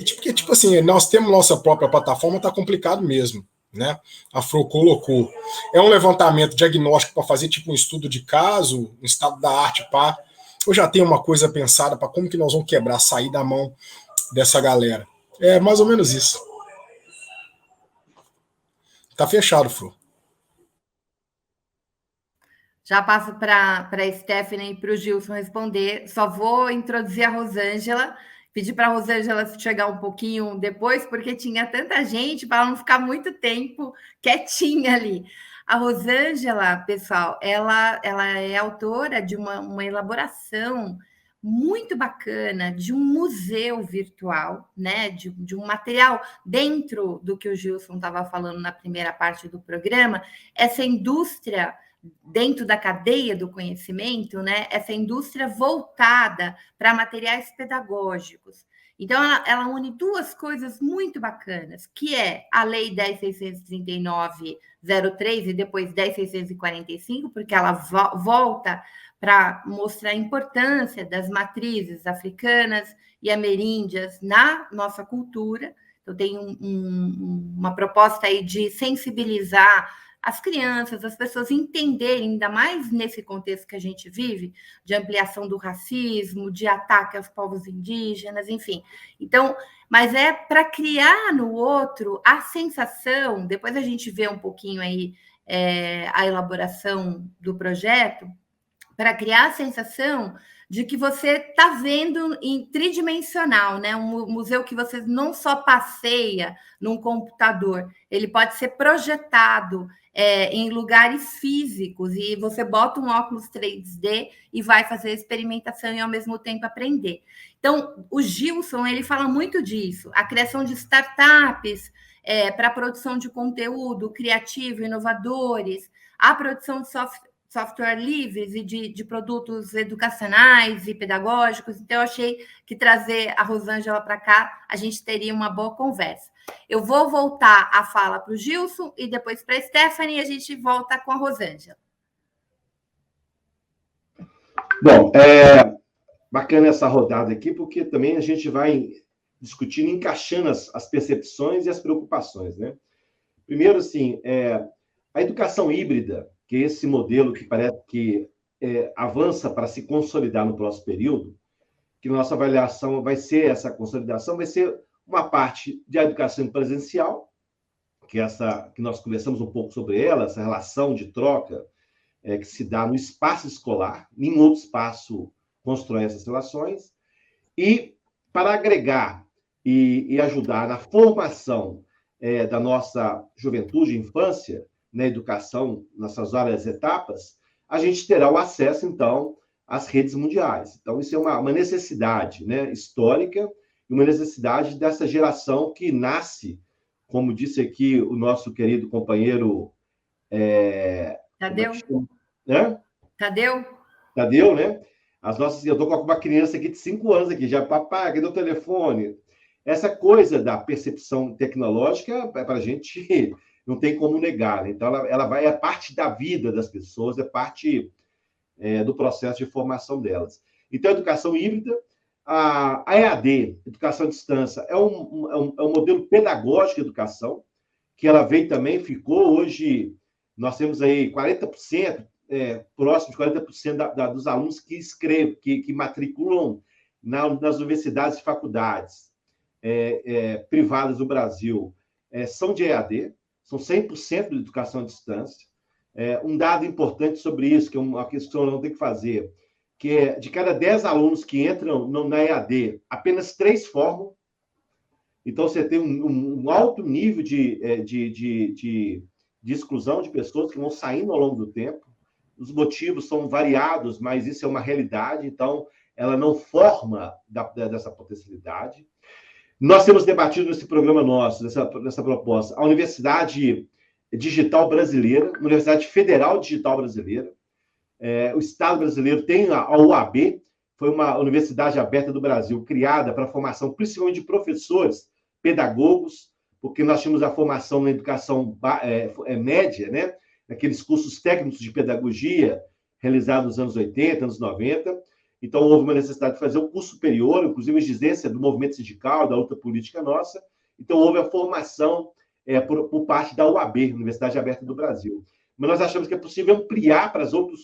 porque, tipo assim, nós temos nossa própria plataforma, tá complicado mesmo, né? A Fro colocou. É um levantamento diagnóstico para fazer tipo um estudo de caso, um estado da arte, pá. Eu já tenho uma coisa pensada para como que nós vamos quebrar, sair da mão dessa galera. É mais ou menos isso. Tá fechado, Fro. Já passo para a Stephanie e para o Gilson responder. Só vou introduzir a Rosângela. Pedir para a Rosângela chegar um pouquinho depois, porque tinha tanta gente, para ela não ficar muito tempo quietinha ali. A Rosângela, pessoal, ela é autora de uma elaboração muito bacana de um museu virtual, né? De um material dentro do que o Gilson estava falando na primeira parte do programa, essa indústria dentro da cadeia do conhecimento, né? Essa indústria voltada para materiais pedagógicos. Então, ela une duas coisas muito bacanas, que é a Lei 10.639/03 e depois 10.645, porque ela volta para mostrar a importância das matrizes africanas e ameríndias na nossa cultura. Então, tem uma proposta aí de sensibilizar as crianças, as pessoas entenderem, ainda mais nesse contexto que a gente vive, de ampliação do racismo, de ataque aos povos indígenas, enfim. Então, mas é para criar no outro a sensação, depois a gente vê um pouquinho aí a elaboração do projeto, para criar a sensação de que você está vendo em tridimensional, né? Um museu que você não só passeia num computador, ele pode ser projetado em lugares físicos, e você bota um óculos 3D e vai fazer experimentação e ao mesmo tempo aprender. Então, o Gilson, ele fala muito disso, a criação de startups para a produção de conteúdo criativo, inovadores, a produção de software livres e de produtos educacionais e pedagógicos. Então, eu achei que trazer a Rosângela para cá, a gente teria uma boa conversa. Eu vou voltar a fala para o Gilson e depois para a Stephanie, e a gente volta com a Rosângela. Bom, bacana essa rodada aqui, porque também a gente vai discutindo, encaixando as percepções e as preocupações, né? Primeiro, assim, a educação híbrida, que é esse modelo que parece que avança para se consolidar no próximo período, que nossa avaliação vai ser essa consolidação, vai ser uma parte de educação presencial, que nós conversamos um pouco sobre ela, essa relação de troca que se dá no espaço escolar, nenhum outro espaço constrói essas relações, e para agregar e ajudar na formação da nossa juventude e infância, na educação, nessas várias etapas, a gente terá o acesso, então, às redes mundiais. Então, isso é uma necessidade, né, histórica, e uma necessidade dessa geração que nasce, como disse aqui o nosso querido companheiro... Tadeu? Tadeu, né? Eu estou com uma criança aqui de 5 anos aqui, já, papai, cadê o telefone? Essa coisa da percepção tecnológica, para a gente... não tem como negar, né? Então, ela é parte da vida das pessoas, é parte do processo de formação delas. Então, a educação híbrida, a EAD, educação à distância, é um modelo pedagógico de educação, que ela veio também, ficou, hoje, nós temos aí 40%, próximo de 40% dos alunos que escrevem, que matriculam nas universidades e faculdades privadas do Brasil, são de EAD, são 100% de educação à distância. Um dado importante sobre isso, que é uma questão que não tem que fazer, que é de cada 10 alunos que entram na EAD, apenas 3 formam. Então, você tem um alto nível de exclusão de pessoas que vão saindo ao longo do tempo. Os motivos são variados, mas isso é uma realidade. Então, ela não forma dessa potencialidade. Nós temos debatido nesse programa nosso, nessa proposta, a Universidade Digital Brasileira, Universidade Federal Digital Brasileira. O Estado brasileiro tem a UAB, foi uma universidade aberta do Brasil, criada para a formação principalmente de professores, pedagogos, porque nós tínhamos a formação na educação média, né? Naqueles cursos técnicos de pedagogia realizados nos anos 80, anos 90. Então, houve uma necessidade de fazer um curso superior, inclusive a exigência do movimento sindical, da luta política nossa. Então, houve a formação por parte da UAB, Universidade Aberta do Brasil. Mas nós achamos que é possível ampliar para as outras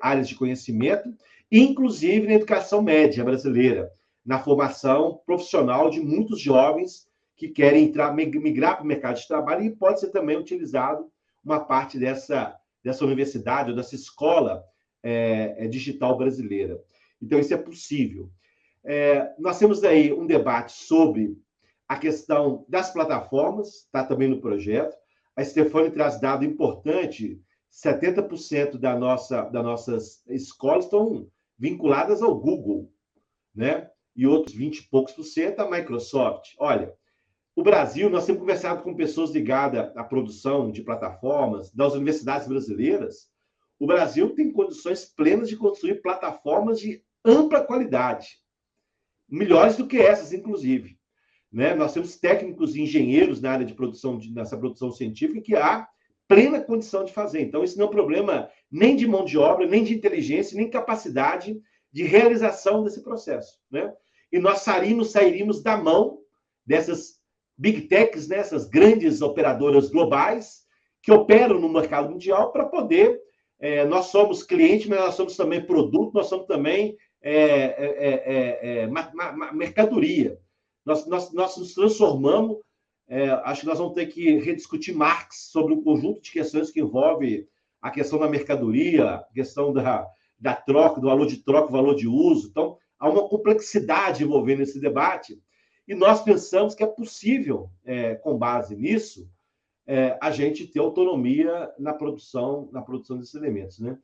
áreas de conhecimento, inclusive na educação média brasileira, na formação profissional de muitos jovens que querem migrar para o mercado de trabalho, e pode ser também utilizado uma parte dessa universidade ou dessa escola digital brasileira. Então, isso é possível. Nós temos aí um debate sobre a questão das plataformas, está também no projeto. A Stephanie traz dado importante: 70% das nossas escolas estão vinculadas ao Google, né? E outros 20 e poucos por cento à Microsoft. Olha, o Brasil, nós temos conversado com pessoas ligadas à produção de plataformas das universidades brasileiras. O Brasil tem condições plenas de construir plataformas de ampla qualidade, melhores do que essas, inclusive. Né? Nós temos técnicos e engenheiros na área de produção, nessa produção científica, que há plena condição de fazer. Então, isso não é um problema nem de mão de obra, nem de inteligência, nem capacidade de realização desse processo. Né? E nós sairíamos da mão dessas big techs, né, essas grandes operadoras globais que operam no mercado mundial para poder... nós somos cliente, mas nós somos também produto, nós somos também mercadoria. Nós nos transformamos, acho que nós vamos ter que rediscutir Marx sobre um conjunto de questões que envolve a questão da mercadoria, a questão da troca, do valor de troca, valor de uso. Então, há uma complexidade envolvendo esse debate, e nós pensamos que é possível, com base nisso, a gente ter autonomia na produção desses elementos, né?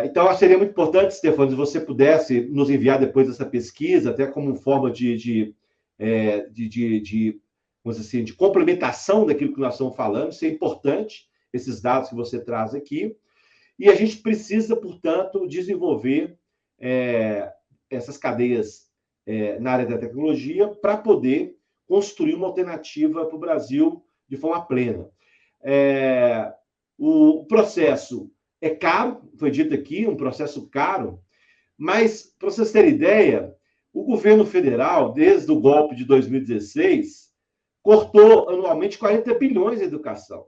Então, acho que seria muito importante, Stefano, se você pudesse nos enviar depois essa pesquisa, até como forma de vamos dizer assim, de complementação daquilo que nós estamos falando. Isso é importante, esses dados que você traz aqui. E a gente precisa, portanto, desenvolver essas cadeias na área da tecnologia para poder construir uma alternativa para o Brasil de forma plena. O processo é caro, foi dito aqui, um processo caro, mas, para vocês terem ideia, o governo federal, desde o golpe de 2016, cortou anualmente 40 bilhões em educação.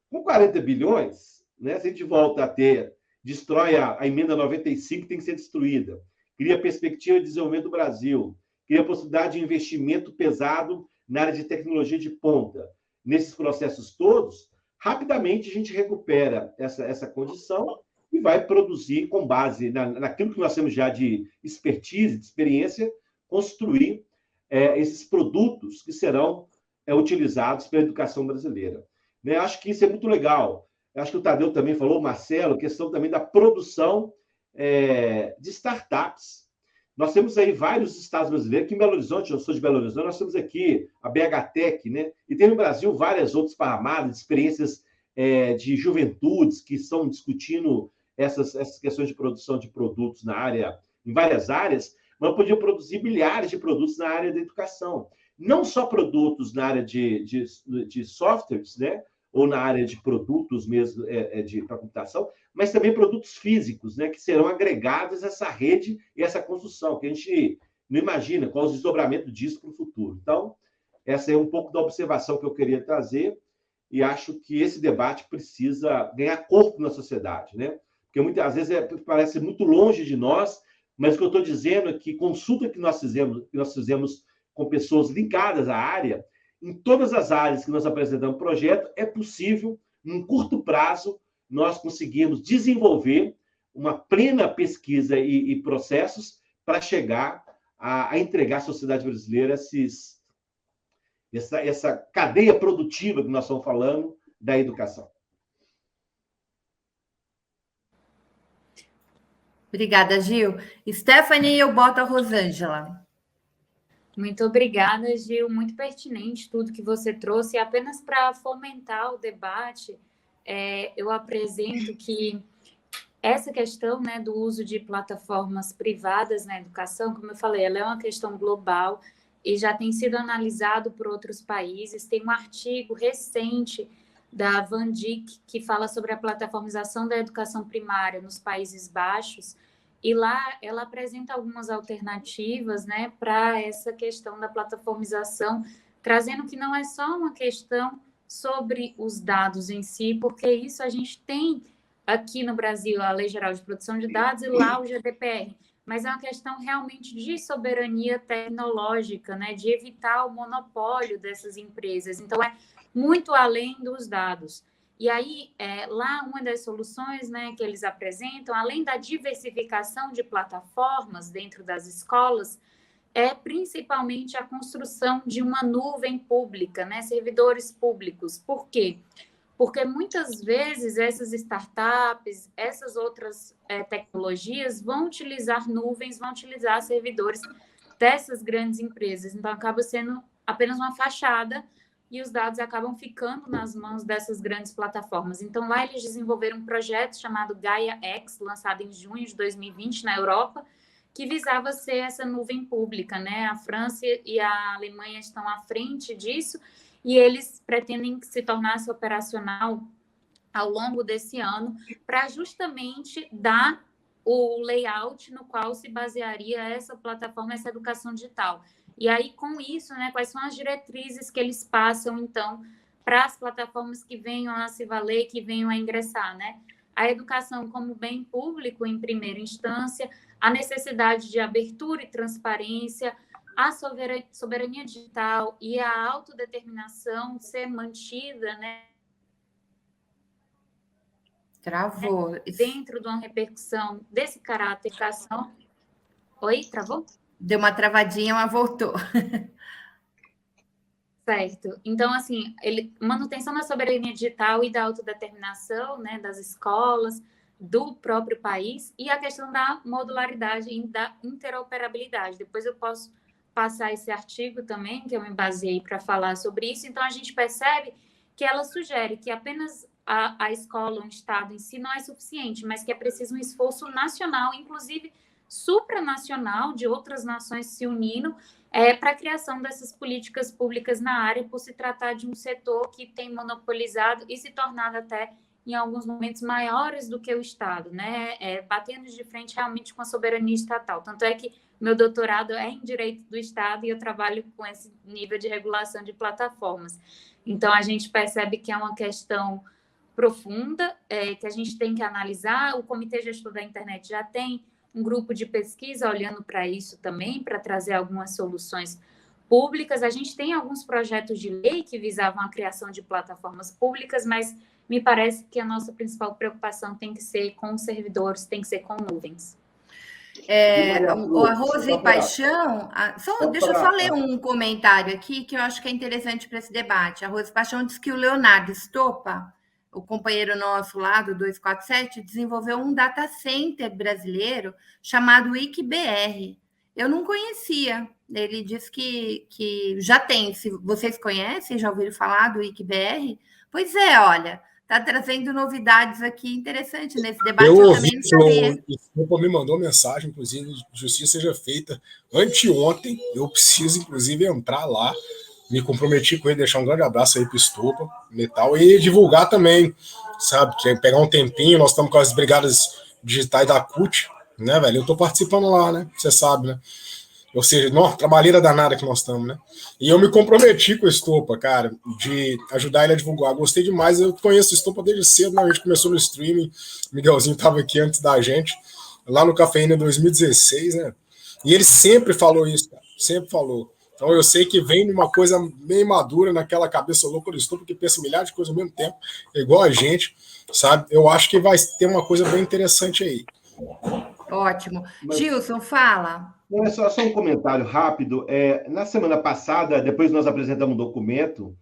Com 40 bilhões, né, se a gente volta a ter, destrói a emenda 95, tem que ser destruída, cria perspectiva de desenvolvimento do Brasil, cria possibilidade de investimento pesado na área de tecnologia de ponta. Nesses processos todos, rapidamente a gente recupera essa condição e vai produzir, com base naquilo que nós temos já de expertise, de experiência, construir esses produtos que serão utilizados pela educação brasileira. Né? Acho que isso é muito legal. Acho que o Tadeu também falou, o Marcelo, questão também da produção de startups. Nós temos aí vários estados brasileiros, aqui em Belo Horizonte, eu sou de Belo Horizonte, nós temos aqui a BHTech, né? E tem no Brasil várias outras paramadas, experiências de juventudes que estão discutindo essas questões de produção de produtos na área, em várias áreas, mas podiam produzir milhares de produtos na área da educação. Não só produtos na área de softwares, né? Ou na área de produtos mesmo para computação, mas também produtos físicos, né, que serão agregados a essa rede e essa construção, que a gente não imagina qual o desdobramento disso para o futuro. Então, essa é um pouco da observação que eu queria trazer, e acho que esse debate precisa ganhar corpo na sociedade, né? Porque muitas vezes parece muito longe de nós, mas o que eu estou dizendo é que consulta que nós fizemos com pessoas ligadas à área, em todas as áreas que nós apresentamos projeto, é possível, num curto prazo, nós conseguirmos desenvolver uma plena pesquisa e processos para chegar a entregar à sociedade brasileira essa cadeia produtiva que nós estamos falando da educação. Obrigada, Gil. Stephanie, eu boto a Rosângela. Muito obrigada, Gil. Muito pertinente tudo que você trouxe. E apenas para fomentar o debate, eu apresento que essa questão, né, do uso de plataformas privadas na educação, como eu falei, ela é uma questão global e já tem sido analisado por outros países. Tem um artigo recente da Van Dijk que fala sobre a plataformização da educação primária nos Países Baixos, e lá ela apresenta algumas alternativas, né, para essa questão da plataformização, trazendo que não é só uma questão sobre os dados em si, porque isso a gente tem aqui no Brasil a Lei Geral de Proteção de Dados e lá o GDPR, mas é uma questão realmente de soberania tecnológica, né, de evitar o monopólio dessas empresas. Então, é muito além dos dados. E aí, lá, uma das soluções, né, que eles apresentam, além da diversificação de plataformas dentro das escolas, é principalmente a construção de uma nuvem pública, né, servidores públicos. Por quê? Porque muitas vezes essas startups, essas outras tecnologias vão utilizar nuvens, vão utilizar servidores dessas grandes empresas. Então, acaba sendo apenas uma fachada e os dados acabam ficando nas mãos dessas grandes plataformas. Então, lá eles desenvolveram um projeto chamado Gaia X, lançado em junho de 2020 na Europa, que visava ser essa nuvem pública, né? A França e a Alemanha estão à frente disso e eles pretendem que se tornasse operacional ao longo desse ano para justamente dar o layout no qual se basearia essa plataforma, essa educação digital. E aí, com isso, né, quais são as diretrizes que eles passam, então, para as plataformas que venham a se valer, que venham a ingressar, né? A educação como bem público, em primeira instância, a necessidade de abertura e transparência, a soberania digital e a autodeterminação ser mantida, né? Travou. Dentro de uma repercussão desse caráter educação. Oi, travou? Deu uma travadinha, mas voltou. Certo. Então, assim, manutenção da soberania digital e da autodeterminação, né, das escolas, do próprio país, e a questão da modularidade e da interoperabilidade. Depois eu posso passar esse artigo também, que eu me baseei para falar sobre isso. Então, a gente percebe que ela sugere que apenas a escola, o Estado em si, não é suficiente, mas que é preciso um esforço nacional, inclusive supranacional, de outras nações se unindo, para a criação dessas políticas públicas na área, por se tratar de um setor que tem monopolizado e se tornado até, em alguns momentos, maiores do que o Estado, né? Batendo de frente realmente com a soberania estatal. Tanto é que meu doutorado é em Direito do Estado e eu trabalho com esse nível de regulação de plataformas. Então, a gente percebe que é uma questão profunda, que a gente tem que analisar. O Comitê Gestor da Internet já tem um grupo de pesquisa olhando para isso também, para trazer algumas soluções públicas. A gente tem alguns projetos de lei que visavam a criação de plataformas públicas, mas me parece que a nossa principal preocupação tem que ser com os servidores, tem que ser com nuvens. O Arroz e Paixão, deixa eu só ler um comentário aqui que eu acho que é interessante para esse debate. Arroz e Paixão diz que o Leonardo Stoppa, o companheiro nosso lá do 247, desenvolveu um data center brasileiro chamado WikiBR. Eu não conhecia. Ele diz que já tem. Se vocês conhecem, já ouviram falar do WikiBR? Pois é, olha, está trazendo novidades aqui interessantes nesse debate. Eu ouvi, o me mandou mensagem, inclusive, justiça seja feita anteontem. Eu preciso, inclusive, entrar lá. Me comprometi com ele, deixar um grande abraço aí pro Stoppa, Metal, e divulgar também, sabe? Pegar um tempinho, nós estamos com as brigadas digitais da CUT, né, velho? Eu tô participando lá, né? Você sabe, né? Ou seja, trabalheira danada que nós estamos, né? E eu me comprometi com o Stoppa, cara, de ajudar ele a divulgar. Gostei demais, eu conheço o Stoppa desde cedo, né? A gente começou no streaming, o Miguelzinho estava aqui antes da gente, lá no Cafeína em 2016, né? E ele sempre falou isso, cara, sempre falou. Então eu sei que vem uma coisa bem madura naquela cabeça louca do Stoppa, que pensa milhares de coisas ao mesmo tempo, igual a gente, sabe? Eu acho que vai ter uma coisa bem interessante aí. Ótimo. Gilson, fala. Não, é só um comentário rápido. Na semana passada, depois nós apresentamos um documento,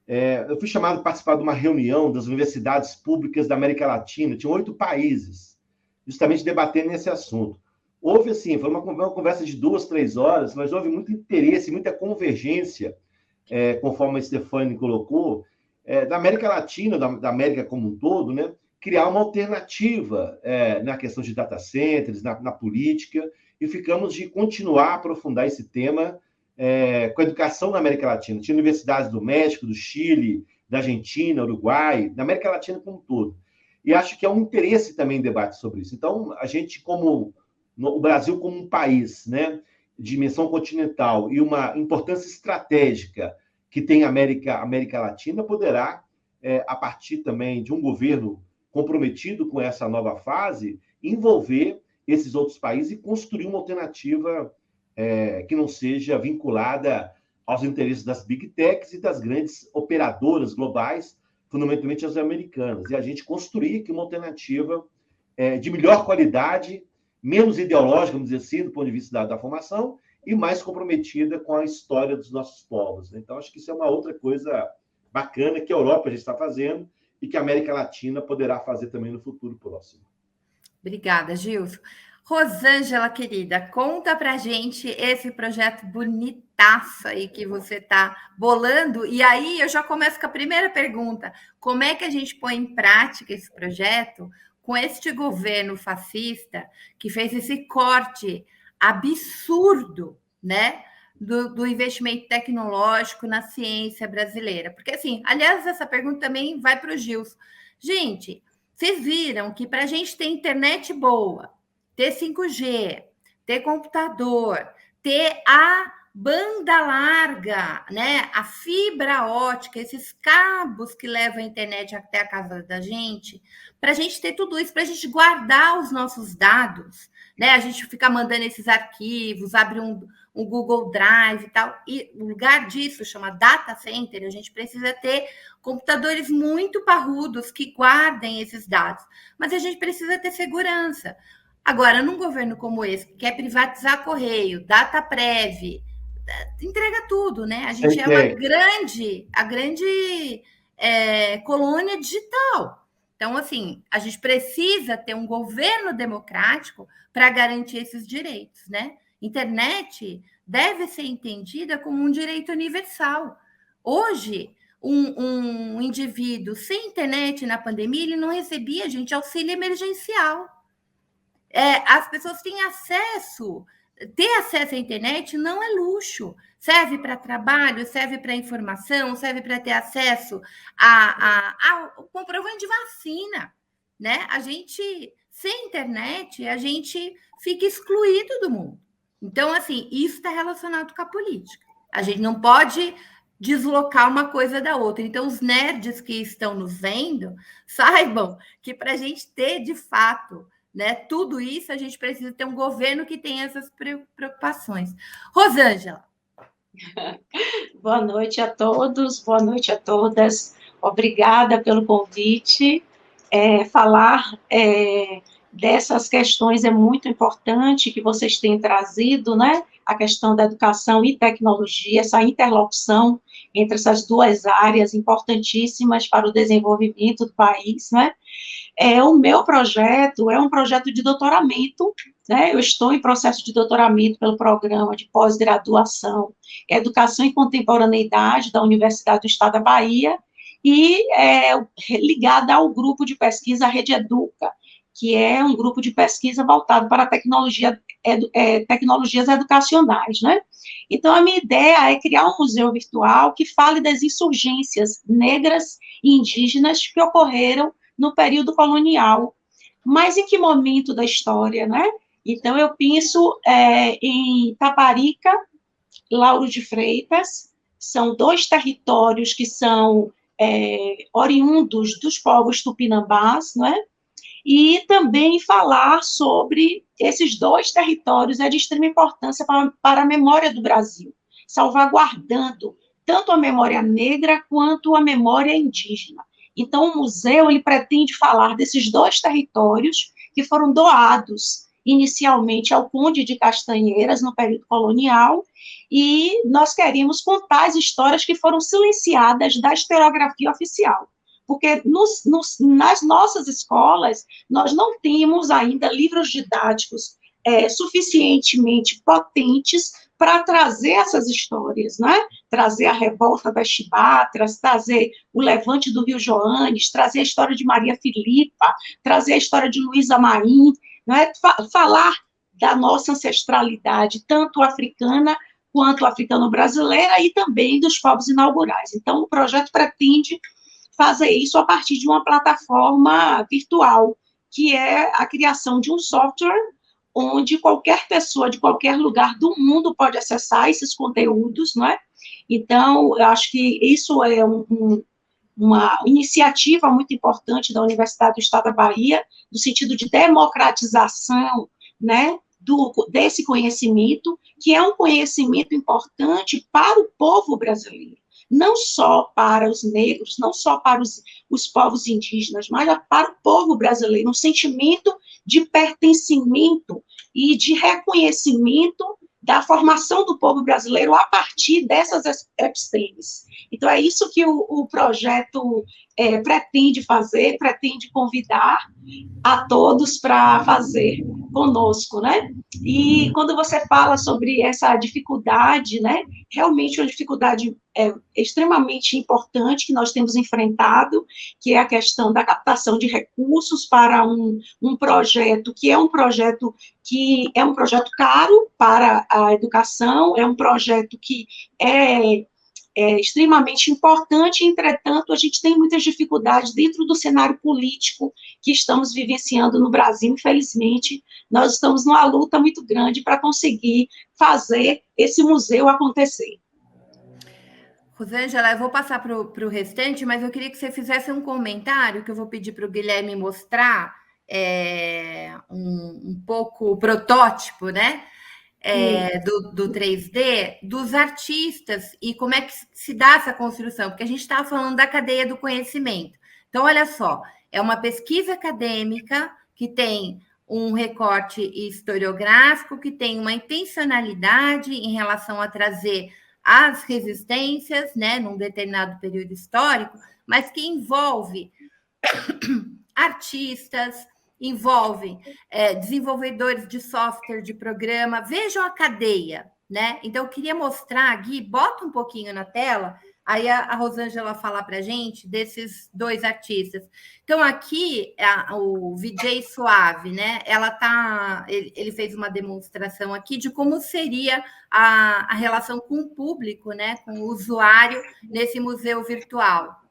eu fui chamado para participar de uma reunião das universidades públicas da América Latina. Tinham 8 países, justamente debatendo esse assunto. Houve, assim, foi uma conversa de 2, 3 horas, mas houve muito interesse, muita convergência, conforme a Stefani colocou, da América Latina, da América como um todo, né? Criar uma alternativa na questão de data centers, na política, e ficamos de continuar a aprofundar esse tema com a educação na América Latina. Tinha universidades do México, do Chile, da Argentina, Uruguai, da América Latina como um todo. E acho que há um interesse também em debate sobre isso. Então, a gente, o Brasil como um país, né, de dimensão continental e uma importância estratégica que tem a América Latina, poderá, a partir também de um governo comprometido com essa nova fase, envolver esses outros países e construir uma alternativa que não seja vinculada aos interesses das big techs e das grandes operadoras globais, fundamentalmente as americanas. E a gente construir aqui uma alternativa de melhor qualidade, menos ideológica, vamos dizer assim, do ponto de vista da formação, e mais comprometida com a história dos nossos povos. Então, acho que isso é uma outra coisa bacana que a Europa já está fazendo e que a América Latina poderá fazer também no futuro próximo. Obrigada, Gilson. Rosângela, querida, conta pra gente esse projeto bonitaço aí que você está bolando. E aí eu já começo com a primeira pergunta. Como é que a gente põe em prática esse projeto com este governo fascista que fez esse corte absurdo, né, do investimento tecnológico na ciência brasileira? Porque, assim, aliás, essa pergunta também vai para o Gilson. Gente, vocês viram que para a gente ter internet boa, ter 5G, ter computador, ter a banda larga, né? A fibra ótica, esses cabos que levam a internet até a casa da gente, para a gente ter tudo isso, para a gente guardar os nossos dados, né? A gente fica mandando esses arquivos, abre um Google Drive e tal, e o lugar disso chama data center, a gente precisa ter computadores muito parrudos que guardem esses dados, mas a gente precisa ter segurança. Agora, num governo como esse, que quer privatizar correio, Dataprev, entrega tudo, né? A gente é a grande colônia digital. Então, assim, a gente precisa ter um governo democrático para garantir esses direitos, né? Internet deve ser entendida como um direito universal. Hoje, um indivíduo sem internet na pandemia, ele não recebia, gente, auxílio emergencial. As pessoas têm acesso, ter acesso à internet não é luxo, serve para trabalho, serve para informação, serve para ter acesso ao comprovante de vacina, né? A gente, sem internet, a gente fica excluído do mundo. Então, assim, isso está relacionado com a política. A gente não pode deslocar uma coisa da outra. Então, os nerds que estão nos vendo, saibam que para a gente ter, de fato, né, tudo isso, a gente precisa ter um governo que tenha essas preocupações. Rosângela. Boa noite a todos, boa noite a todas. Obrigada pelo convite. Falar dessas questões é muito importante que vocês têm trazido, né? A questão da educação e tecnologia, essa interlocução entre essas duas áreas importantíssimas para o desenvolvimento do país, né? O meu projeto é um projeto de doutoramento, né? Eu estou em processo de doutoramento pelo programa de pós-graduação Educação e Contemporaneidade da Universidade do Estado da Bahia e ligada ao grupo de pesquisa Rede Educa, que é um grupo de pesquisa voltado para tecnologias educacionais, né? Então, a minha ideia é criar um museu virtual que fale das insurgências negras e indígenas que ocorreram no período colonial. Mas em que momento da história, né? Então, eu penso em Taparica, Lauro de Freitas, são dois territórios que são oriundos dos povos tupinambás, não é? E também falar sobre esses dois territórios é de extrema importância para a memória do Brasil, salvaguardando tanto a memória negra quanto a memória indígena. Então, o museu ele pretende falar desses dois territórios que foram doados inicialmente ao Conde de Castanheiras, no período colonial, e nós queremos contar as histórias que foram silenciadas da historiografia oficial. Porque nas nossas escolas, nós não temos ainda livros didáticos suficientemente potentes para trazer essas histórias, né? Trazer a revolta das Chibatras, trazer o levante do Rio Joanes, trazer a história de Maria Filipa, trazer a história de Luísa Marim, né? Falar da nossa ancestralidade, tanto africana quanto africano-brasileira, e também dos povos inaugurais. Então, o projeto pretende fazer isso a partir de uma plataforma virtual, que é a criação de um software onde qualquer pessoa de qualquer lugar do mundo pode acessar esses conteúdos, não é? Então, eu acho que isso é uma iniciativa muito importante da Universidade do Estado da Bahia, no sentido de democratização, né, desse conhecimento, que é um conhecimento importante para o povo brasileiro. Não só para os negros, não só para os povos indígenas, mas para o povo brasileiro, um sentimento de pertencimento e de reconhecimento da formação do povo brasileiro a partir dessas epistemes. Então, é isso que o projeto pretende fazer, pretende convidar a todos para fazer conosco, né? E quando você fala sobre essa dificuldade, né, realmente uma dificuldade extremamente importante que nós temos enfrentado, que é a questão da captação de recursos para um projeto que é um projeto caro para a educação, é um projeto que extremamente importante, entretanto, a gente tem muitas dificuldades dentro do cenário político que estamos vivenciando no Brasil, infelizmente, nós estamos numa luta muito grande para conseguir fazer esse museu acontecer. Rosângela, eu vou passar para o restante, mas eu queria que você fizesse um comentário, que eu vou pedir para o Guilherme mostrar um pouco o protótipo, né? Do 3D, dos artistas e como é que se dá essa construção, porque a gente estava falando da cadeia do conhecimento. Então, olha só, é uma pesquisa acadêmica que tem um recorte historiográfico, que tem uma intencionalidade em relação a trazer as resistências, né, num determinado período histórico, mas que envolve artistas, envolve desenvolvedores de software, de programa. Vejam a cadeia, né? Então, eu queria mostrar, Gui, bota um pouquinho na tela, aí a Rosângela falar para a gente desses dois artistas. Então, aqui, o VJ Suave, né? Ele fez uma demonstração aqui de como seria a relação com o público, né? Com o usuário nesse museu virtual.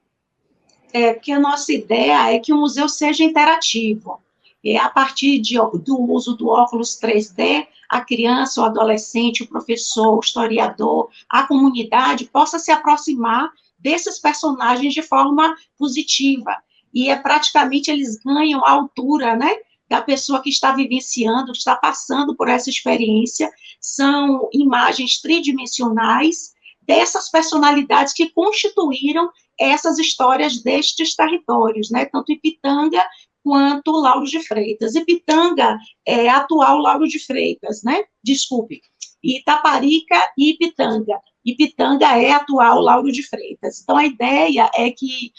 Porque a nossa ideia é que o museu seja interativo. E a partir do uso do óculos 3D, a criança, o adolescente, o professor, o historiador, a comunidade possa se aproximar desses personagens de forma positiva. E praticamente eles ganham a altura, né, da pessoa que está vivenciando, que está passando por essa experiência. São imagens tridimensionais dessas personalidades que constituíram essas histórias destes territórios, né, tanto Ipitanga quanto Lauro de Freitas. Ipitanga é atual Lauro de Freitas, né? Desculpe. Itaparica e Ipitanga. Ipitanga é atual Lauro de Freitas. Então, a ideia é que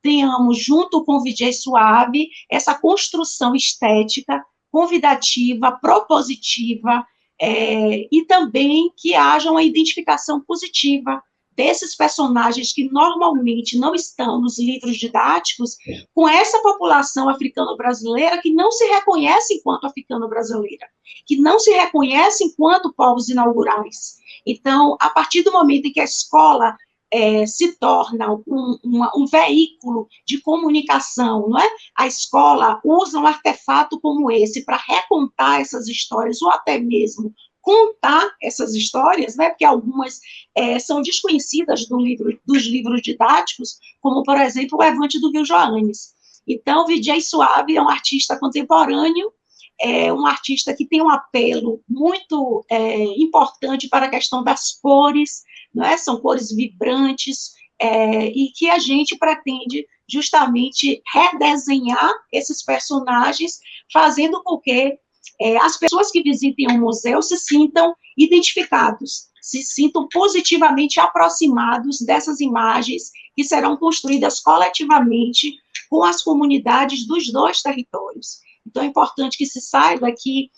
tenhamos, junto com o VJ Suave, essa construção estética, convidativa, propositiva, e também que haja uma identificação positiva desses personagens que normalmente não estão nos livros didáticos, com essa população africano-brasileira que não se reconhece enquanto africano-brasileira, que não se reconhece enquanto povos inaugurais. Então, a partir do momento em que a escola se torna um veículo de comunicação, não é? A escola usa um artefato como esse para recontar essas histórias, ou até mesmo contar essas histórias, né, porque algumas são desconhecidas dos livros didáticos, como, por exemplo, o Levante do Rio Joanes. Então, o VJ Suave é um artista contemporâneo, um artista que tem um apelo muito importante para a questão das cores, não é? São cores vibrantes, e que a gente pretende justamente redesenhar esses personagens, fazendo com que as pessoas que visitem o museu se sintam identificados, se sintam positivamente aproximados dessas imagens que serão construídas coletivamente com as comunidades dos dois territórios. Então, é importante que se saiba que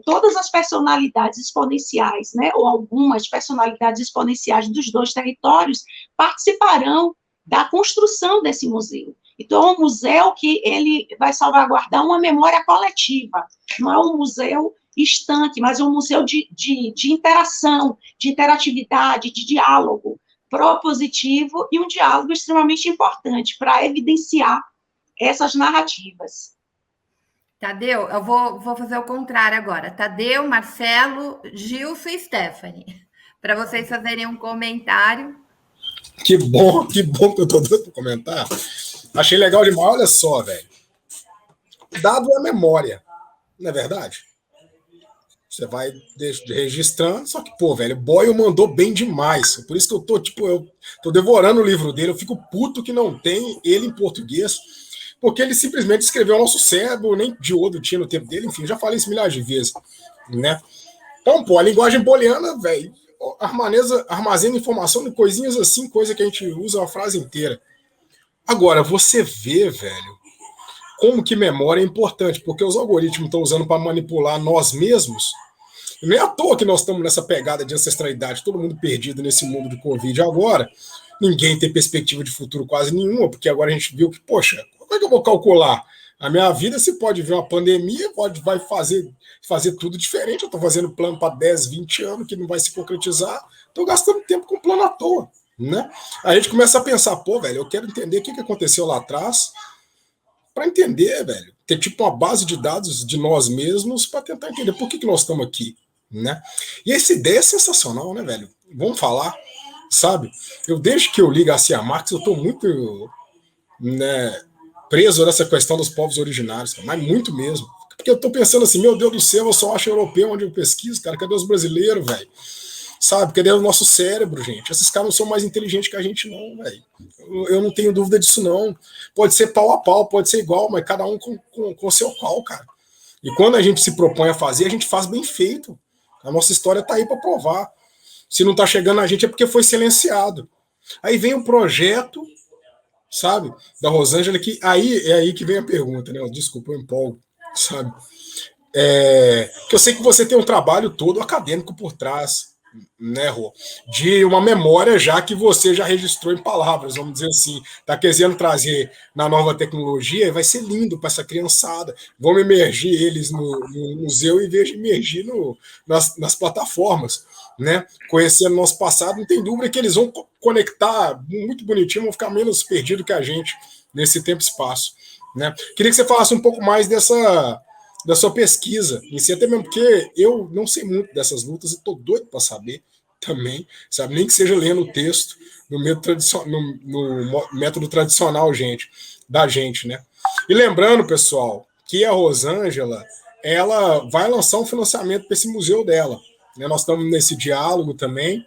todas as personalidades exponenciais, né, ou algumas personalidades exponenciais dos dois territórios participarão da construção desse museu. Então, é um museu que ele vai salvaguardar uma memória coletiva, não é um museu estanque, mas é um museu de interação, de interatividade, de diálogo propositivo e um diálogo extremamente importante para evidenciar essas narrativas. Tadeu, eu vou fazer o contrário agora. Tadeu, Marcelo, Gilson e Stephanie, para vocês fazerem um comentário. Que bom que eu tô doido para comentar. Achei legal demais. Olha só, velho. Dado é memória, não é verdade? Você vai registrando, só que, pô, velho, Boyle mandou bem demais. Por isso que eu tô devorando o livro dele. Eu fico puto que não tem ele em português, porque ele simplesmente escreveu o nosso cérebro, nem diodo tinha no tempo dele, enfim, já falei isso milhares de vezes, né? Então, pô, a linguagem booleana, velho, armazena informação de coisinhas assim, coisa que a gente usa uma frase inteira. Agora, você vê, velho, como que memória é importante, porque os algoritmos estão usando para manipular nós mesmos. Não é à toa que nós estamos nessa pegada de ancestralidade, todo mundo perdido nesse mundo de Covid agora. Ninguém tem perspectiva de futuro quase nenhuma, porque agora a gente viu que, poxa, como é que eu vou calcular A minha vida, se pode ver uma pandemia, vai fazer tudo diferente. Eu estou fazendo plano para 10, 20 anos que não vai se concretizar. Estou gastando tempo com plano à toa, né? A gente começa a pensar, pô, velho, eu quero entender o que aconteceu lá atrás, para entender, velho, ter tipo uma base de dados de nós mesmos para tentar entender por que nós estamos aqui, né? E essa ideia é sensacional, né, velho? Vamos falar, sabe? Desde que eu li Garcia Marques, eu estou muito, né, preso nessa questão dos povos originários, cara, mas muito mesmo. Porque eu estou pensando assim, meu Deus do céu, eu só acho europeu onde eu pesquiso, cara, cadê os brasileiros, velho? Sabe, cadê o nosso cérebro, gente? Esses caras não são mais inteligentes que a gente, não, velho. Eu não tenho dúvida disso, não. Pode ser pau a pau, pode ser igual, mas cada um com o seu pau, cara. E quando a gente se propõe a fazer, a gente faz bem feito. A nossa história tá aí para provar. Se não tá chegando a gente é porque foi silenciado. Aí vem um projeto, sabe, da Rosângela, que aí é aí que vem a pergunta, né? Desculpa, eu empolgo, sabe? Que eu sei que você tem um trabalho todo acadêmico por trás, né, Rô? De uma memória já que você já registrou em palavras, vamos dizer assim. Está querendo trazer na nova tecnologia e vai ser lindo para essa criançada. Vamos emergir eles no museu em vez de emergir nas plataformas, né? Conhecendo nosso passado, não tem dúvida que eles vão conectar muito bonitinho, vão ficar menos perdidos que a gente nesse tempo e espaço, né? Queria que você falasse um pouco mais da sua pesquisa, em si, até mesmo porque eu não sei muito dessas lutas e estou doido para saber também, sabe? Nem que seja lendo o texto no método tradicional, da gente, né? E lembrando, pessoal, que a Rosângela, ela vai lançar um financiamento para esse museu dela, né? Nós estamos nesse diálogo também.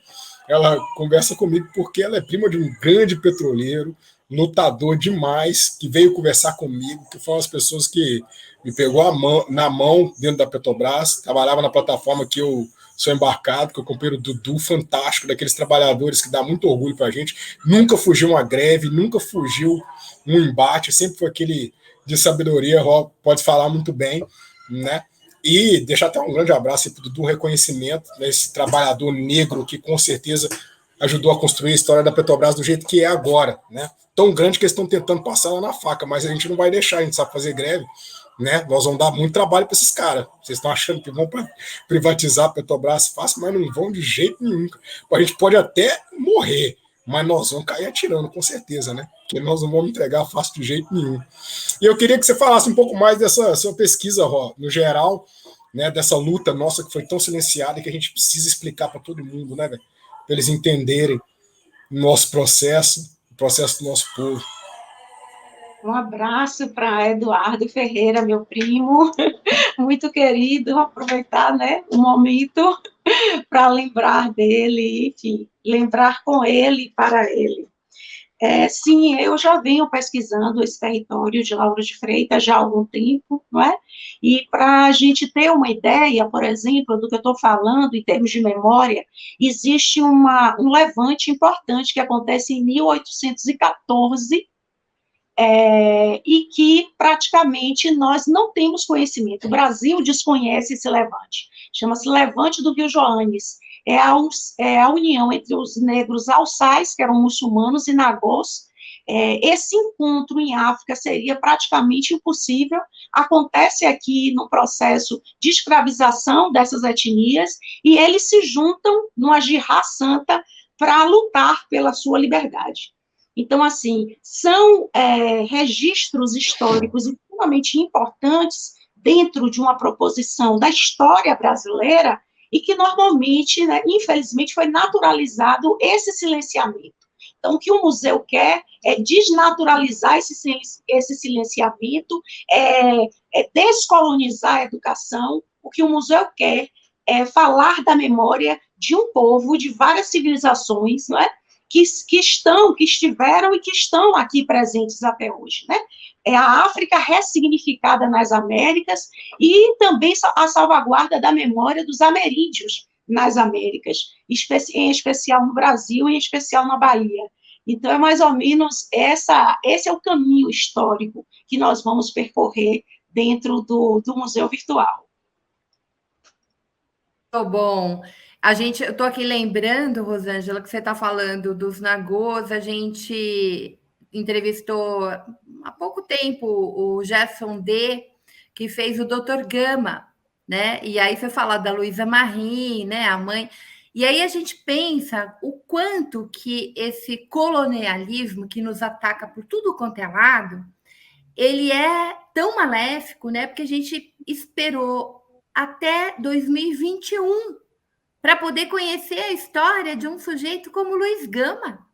Ela conversa comigo porque ela é prima de um grande petroleiro, lutador demais, que veio conversar comigo, que foi uma das pessoas que me pegou na mão dentro da Petrobras, trabalhava na plataforma que eu sou embarcado, que eu companheiro Dudu, fantástico, daqueles trabalhadores que dá muito orgulho pra gente, nunca fugiu uma greve, nunca fugiu um embate, sempre foi aquele de sabedoria, pode falar muito bem, né? E deixar até um grande abraço para o Dudu, um reconhecimento desse trabalhador negro que com certeza ajudou a construir a história da Petrobras do jeito que é agora, né? Tão grande que eles estão tentando passar lá na faca, mas a gente não vai deixar, a gente sabe fazer greve, né? Nós vamos dar muito trabalho para esses caras. Vocês estão achando que vão privatizar a Petrobras fácil, mas não vão de jeito nenhum. A gente pode até morrer, mas nós vamos cair atirando, com certeza, né? Porque nós não vamos entregar fácil de jeito nenhum. E eu queria que você falasse um pouco mais dessa sua pesquisa, Ró, no geral, né? Dessa luta nossa que foi tão silenciada e que a gente precisa explicar para todo mundo, né, velho? Para eles entenderem o nosso processo, o processo do nosso povo. Um abraço para Eduardo Ferreira, meu primo, muito querido, aproveitar, né, o momento para lembrar dele, enfim, lembrar com ele e para ele. Sim, eu já venho pesquisando esse território de Lauro de Freitas já há algum tempo, não é? E para a gente ter uma ideia, por exemplo, do que eu estou falando em termos de memória, existe um levante importante que acontece em 1814, e que praticamente nós não temos conhecimento. O Brasil desconhece esse levante. Chama-se Levante do Rio Joanes. É a união entre os negros alçais, que eram muçulmanos, e nagôs. Esse encontro em África seria praticamente impossível. Acontece aqui no processo de escravização dessas etnias, e eles se juntam numa jihad santa para lutar pela sua liberdade. Então, assim, são registros históricos extremamente importantes dentro de uma proposição da história brasileira e que normalmente, né, infelizmente, foi naturalizado esse silenciamento. Então, o que o museu quer é desnaturalizar esse silenciamento, descolonizar a educação. O que o museu quer é falar da memória de um povo, de várias civilizações, não é? Que estiveram e que estão aqui presentes até hoje, né? É a África ressignificada nas Américas e também a salvaguarda da memória dos ameríndios nas Américas, em especial no Brasil e em especial na Bahia. Então, é mais ou menos esse é o caminho histórico que nós vamos percorrer dentro do Museu Virtual. Bom, eu estou aqui lembrando, Rosângela, que você está falando dos nagôs, a gente entrevistou há pouco tempo o Gerson D., que fez o Dr. Gama, né? E aí foi falar da Luísa Marie, né? A mãe. E aí a gente pensa o quanto que esse colonialismo que nos ataca por tudo quanto é lado, ele é tão maléfico, né? Porque a gente esperou até 2021 para poder conhecer a história de um sujeito como Luiz Gama.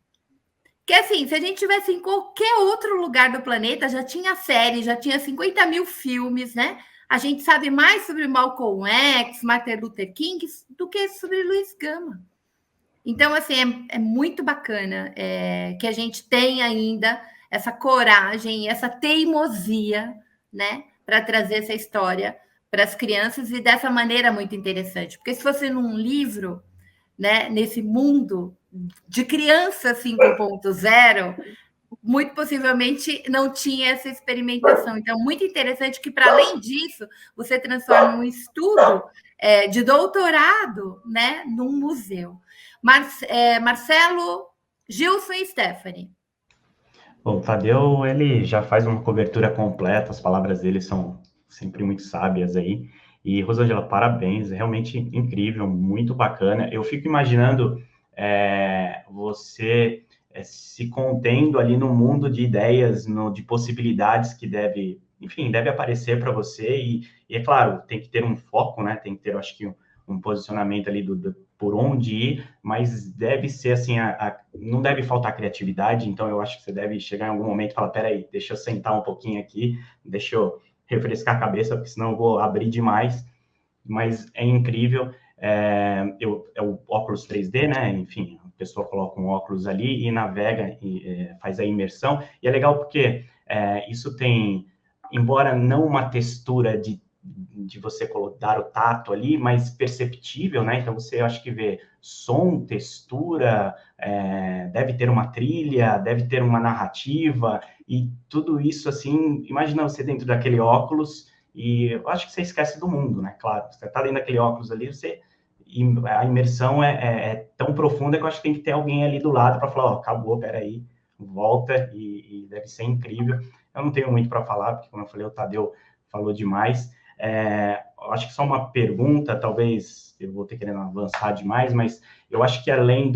Que assim, se a gente tivesse em qualquer outro lugar do planeta, já tinha série, já tinha 50 mil filmes, né? A gente sabe mais sobre Malcolm X, Martin Luther King, do que sobre Luiz Gama. Então, assim, é muito bacana que a gente tenha ainda essa coragem, essa teimosia, né? Para trazer essa história para as crianças e dessa maneira muito interessante. Porque se fosse num livro, né, nesse mundo de criança 5.0, muito possivelmente não tinha essa experimentação. Então, muito interessante que, para além disso, você transforma um estudo de doutorado, né, num museu. Marcelo, Gilson e Stephanie. Bom, o Tadeu, ele já faz uma cobertura completa, as palavras dele são sempre muito sábias aí. E, Rosângela, parabéns, é realmente incrível, muito bacana. Eu fico imaginando você se contendo ali no mundo de ideias, de possibilidades que deve aparecer para você. E, é claro, tem que ter um foco, né? Tem que ter, eu acho que, um posicionamento ali por onde ir, mas deve ser assim, não deve faltar criatividade, então eu acho que você deve chegar em algum momento e falar, peraí, deixa eu sentar um pouquinho aqui, deixa eu refrescar a cabeça, porque senão eu vou abrir demais, mas é incrível, é o óculos 3D, né, enfim, a pessoa coloca um óculos ali e navega, e faz a imersão, e é legal porque isso tem, embora não uma textura de você dar o tato ali, mas perceptível, né? Então, você acho que vê som, textura, deve ter uma trilha, deve ter uma narrativa, e tudo isso, assim, imagina você dentro daquele óculos, e eu acho que você esquece do mundo, né? Claro, você está dentro daquele óculos ali, e a imersão é tão profunda que eu acho que tem que ter alguém ali do lado para falar, acabou, peraí, volta, e deve ser incrível. Eu não tenho muito para falar, porque, como eu falei, o Tadeu falou demais. Eu acho que só uma pergunta, talvez eu vou ter querendo avançar demais, mas eu acho que além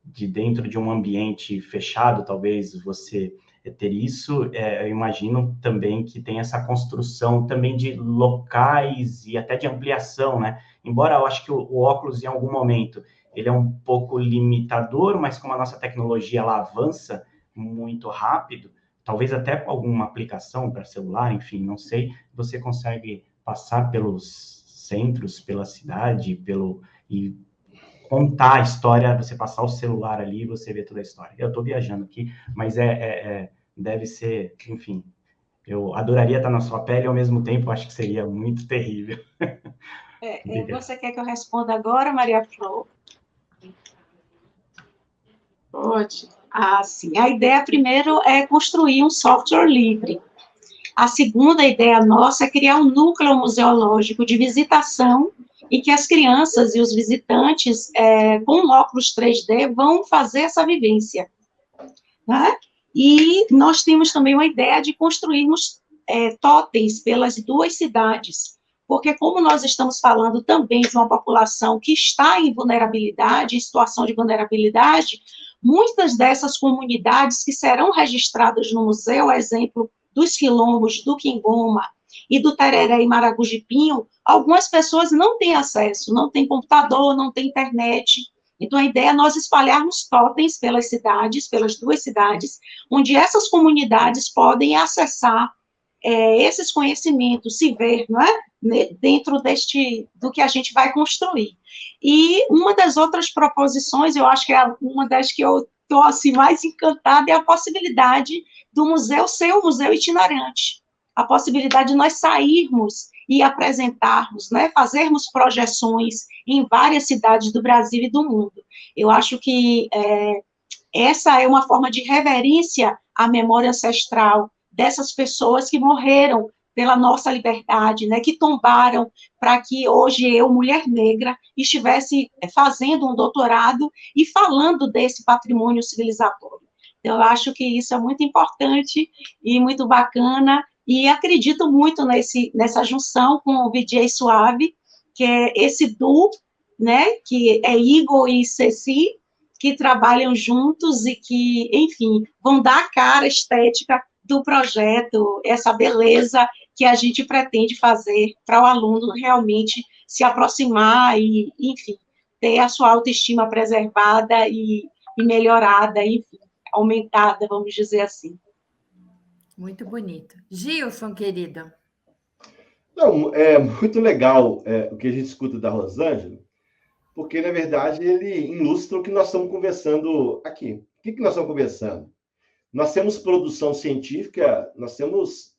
de dentro de um ambiente fechado, talvez você ter isso, eu imagino também que tem essa construção também de locais e até de ampliação, né? Embora eu acho que o óculos, em algum momento, ele é um pouco limitador, mas como a nossa tecnologia ela avança muito rápido, talvez até com alguma aplicação para celular, enfim, não sei, você consegue passar pelos centros, pela cidade, e contar a história, você passar o celular ali e você ver toda a história. Eu estou viajando aqui, mas deve ser, enfim, eu adoraria estar na sua pele e, ao mesmo tempo, acho que seria muito terrível. Você quer que eu responda agora, Maria Flor? Pode. Sim. A ideia, primeiro, é construir um software livre. A segunda ideia nossa é criar um núcleo museológico de visitação e que as crianças e os visitantes, com óculos 3D, vão fazer essa vivência. Né? E nós temos também uma ideia de construirmos totens pelas 2 cidades, porque como nós estamos falando também de uma população que está em vulnerabilidade, em situação de vulnerabilidade, muitas dessas comunidades que serão registradas no museu, exemplo dos quilombos do Quingoma e do Tereré e Maragujipinho, algumas pessoas não têm acesso, não têm computador, não têm internet. Então, a ideia é nós espalharmos totens pelas cidades, pelas 2 cidades, onde essas comunidades podem acessar esses conhecimentos, se ver, não é? Dentro do que a gente vai construir. E uma das outras proposições, eu acho que é uma das que eu estou assim, mais encantada, é a possibilidade do museu ser um museu itinerante. A possibilidade de nós sairmos e apresentarmos, né, fazermos projeções em várias cidades do Brasil e do mundo. Eu acho que essa é uma forma de reverência à memória ancestral dessas pessoas que morreram pela nossa liberdade, né, que tombaram para que hoje eu, mulher negra, estivesse fazendo um doutorado e falando desse patrimônio civilizatório. Eu acho que isso é muito importante e muito bacana, e acredito muito nessa junção com o VJ Suave, que é esse duo, né, que é Igor e Ceci, que trabalham juntos e que, enfim, vão dar a cara estética do projeto, essa beleza que a gente pretende fazer para o aluno realmente se aproximar e, enfim, ter a sua autoestima preservada e melhorada, enfim, aumentada, vamos dizer assim. Muito bonito. Gilson, querida. Não, é muito legal o que a gente escuta da Rosângela, porque, na verdade, ele ilustra o que nós estamos conversando aqui. O que nós estamos conversando? Nós temos produção científica, nós temos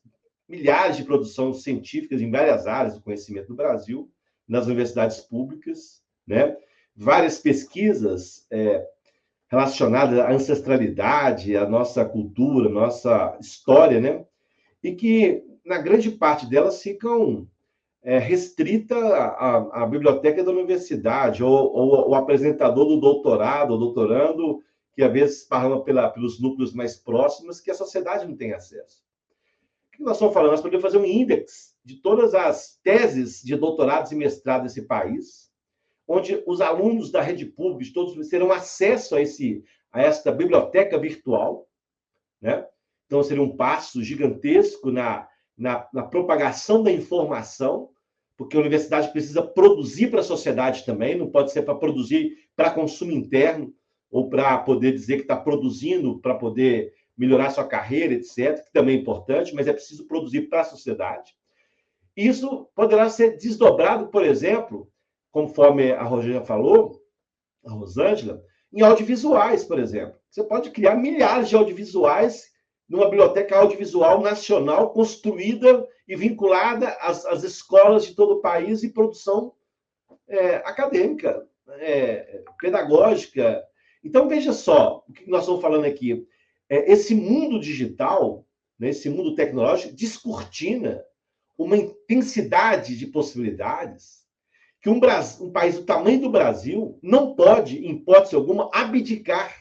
milhares de produções científicas em várias áreas do conhecimento do Brasil, nas universidades públicas, né? Várias pesquisas relacionadas à ancestralidade, à nossa cultura, à nossa história, né? E que, na grande parte delas, ficam restrita à biblioteca da universidade, ou o apresentador do doutorado, ou doutorando, que às vezes parla pelos núcleos mais próximos, que a sociedade não tem acesso. O que nós estamos falando? Nós podemos fazer um índex de todas as teses de doutorados e mestrados desse país, onde os alunos da rede pública, todos terão acesso a esta biblioteca virtual, né? Então, seria um passo gigantesco na propagação da informação, porque a universidade precisa produzir para a sociedade também, não pode ser para produzir para consumo interno, ou para poder dizer que está produzindo para poder melhorar sua carreira, etc., que também é importante, mas é preciso produzir para a sociedade. Isso poderá ser desdobrado, por exemplo, conforme a Rosângela falou, em audiovisuais, por exemplo. Você pode criar milhares de audiovisuais numa biblioteca audiovisual nacional construída e vinculada às escolas de todo o país e produção acadêmica, pedagógica. Então, veja só o que nós estamos falando aqui. Esse mundo digital, né, esse mundo tecnológico, descortina uma intensidade de possibilidades que um país do tamanho do Brasil não pode, em hipótese alguma, abdicar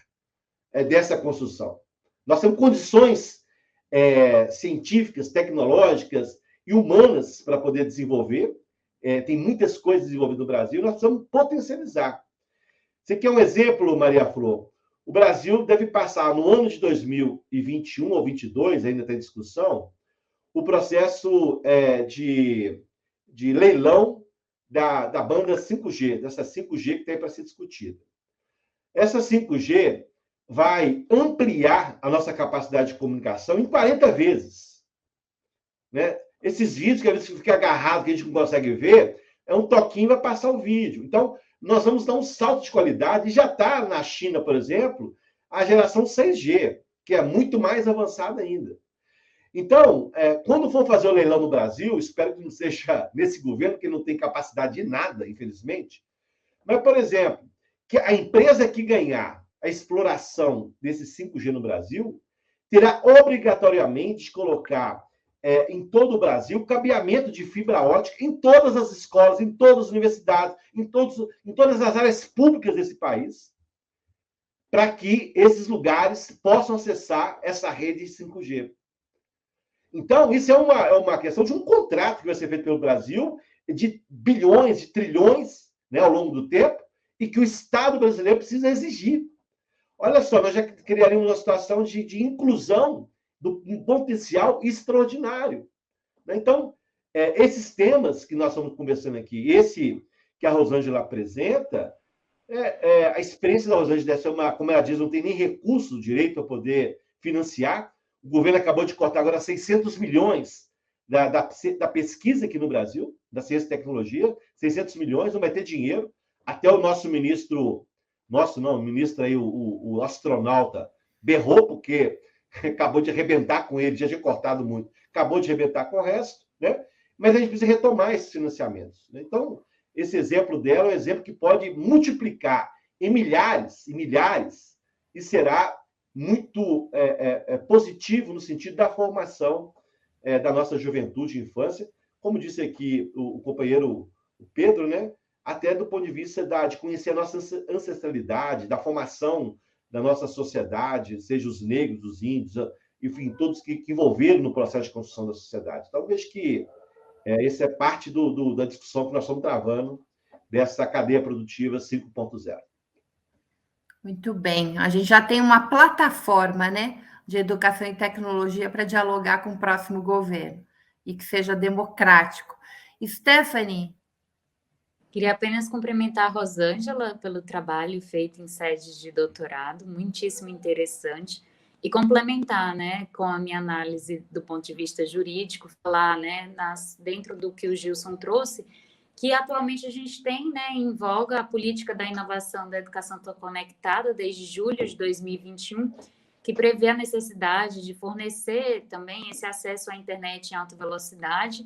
dessa construção. Nós temos condições científicas, tecnológicas e humanas para poder desenvolver. Tem muitas coisas desenvolvidas no Brasil, nós precisamos potencializar. Você quer um exemplo, Maria Flor? O Brasil deve passar, no ano de 2021 ou 2022, ainda está em discussão, o processo de leilão da banda 5G, dessa 5G que tem para ser discutida. Essa 5G vai ampliar a nossa capacidade de comunicação em 40 vezes. Né? Esses vídeos que às vezes fica agarrado, que a gente não consegue ver, é um toquinho vai passar o vídeo. Então, nós vamos dar um salto de qualidade, e já está na China, por exemplo, a geração 6G, que é muito mais avançada ainda. Então, quando for fazer o leilão no Brasil, espero que não seja nesse governo, que não tem capacidade de nada, infelizmente, mas, por exemplo, que a empresa que ganhar a exploração desse 5G no Brasil terá obrigatoriamente de colocar em todo o Brasil cabeamento de fibra ótica em todas as escolas, em todas as universidades, em todas as áreas públicas desse país, para que esses lugares possam acessar essa rede 5G. Então, isso é uma questão de um contrato que vai ser feito pelo Brasil de bilhões, de trilhões, né, ao longo do tempo, e que o Estado brasileiro precisa exigir. Olha só, nós já criaríamos uma situação de inclusão de um potencial extraordinário. Então, esses temas que nós estamos conversando aqui, esse que a Rosângela apresenta, a experiência da Rosângela deve ser como ela diz, não tem nem recurso direito para poder financiar. O governo acabou de cortar agora 600 milhões da pesquisa aqui no Brasil, da ciência e tecnologia, 600 milhões, não vai ter dinheiro. Até o nosso ministro, o ministro aí, o astronauta, berrou porque acabou de arrebentar com ele, já tinha cortado muito, acabou de arrebentar com o resto, né? Mas a gente precisa retomar esses financiamentos. Né? Então, esse exemplo dela é um exemplo que pode multiplicar em milhares e milhares e será muito positivo no sentido da formação da nossa juventude e infância, como disse aqui o companheiro Pedro, né? Até do ponto de vista de conhecer a nossa ancestralidade, da formação da nossa sociedade, seja os negros, os índios, enfim, todos que envolveram no processo de construção da sociedade. Então, vejo que essa é parte da discussão que nós estamos travando dessa cadeia produtiva 5.0. Muito bem. A gente já tem uma plataforma, né, de educação e tecnologia para dialogar com o próximo governo e que seja democrático. Stephanie? Queria apenas cumprimentar a Rosângela pelo trabalho feito em sede de doutorado, muitíssimo interessante, e complementar, né, com a minha análise do ponto de vista jurídico, falar, né, dentro do que o Gilson trouxe, que atualmente a gente tem, né, em voga a política da inovação da educação conectada desde julho de 2021, que prevê a necessidade de fornecer também esse acesso à internet em alta velocidade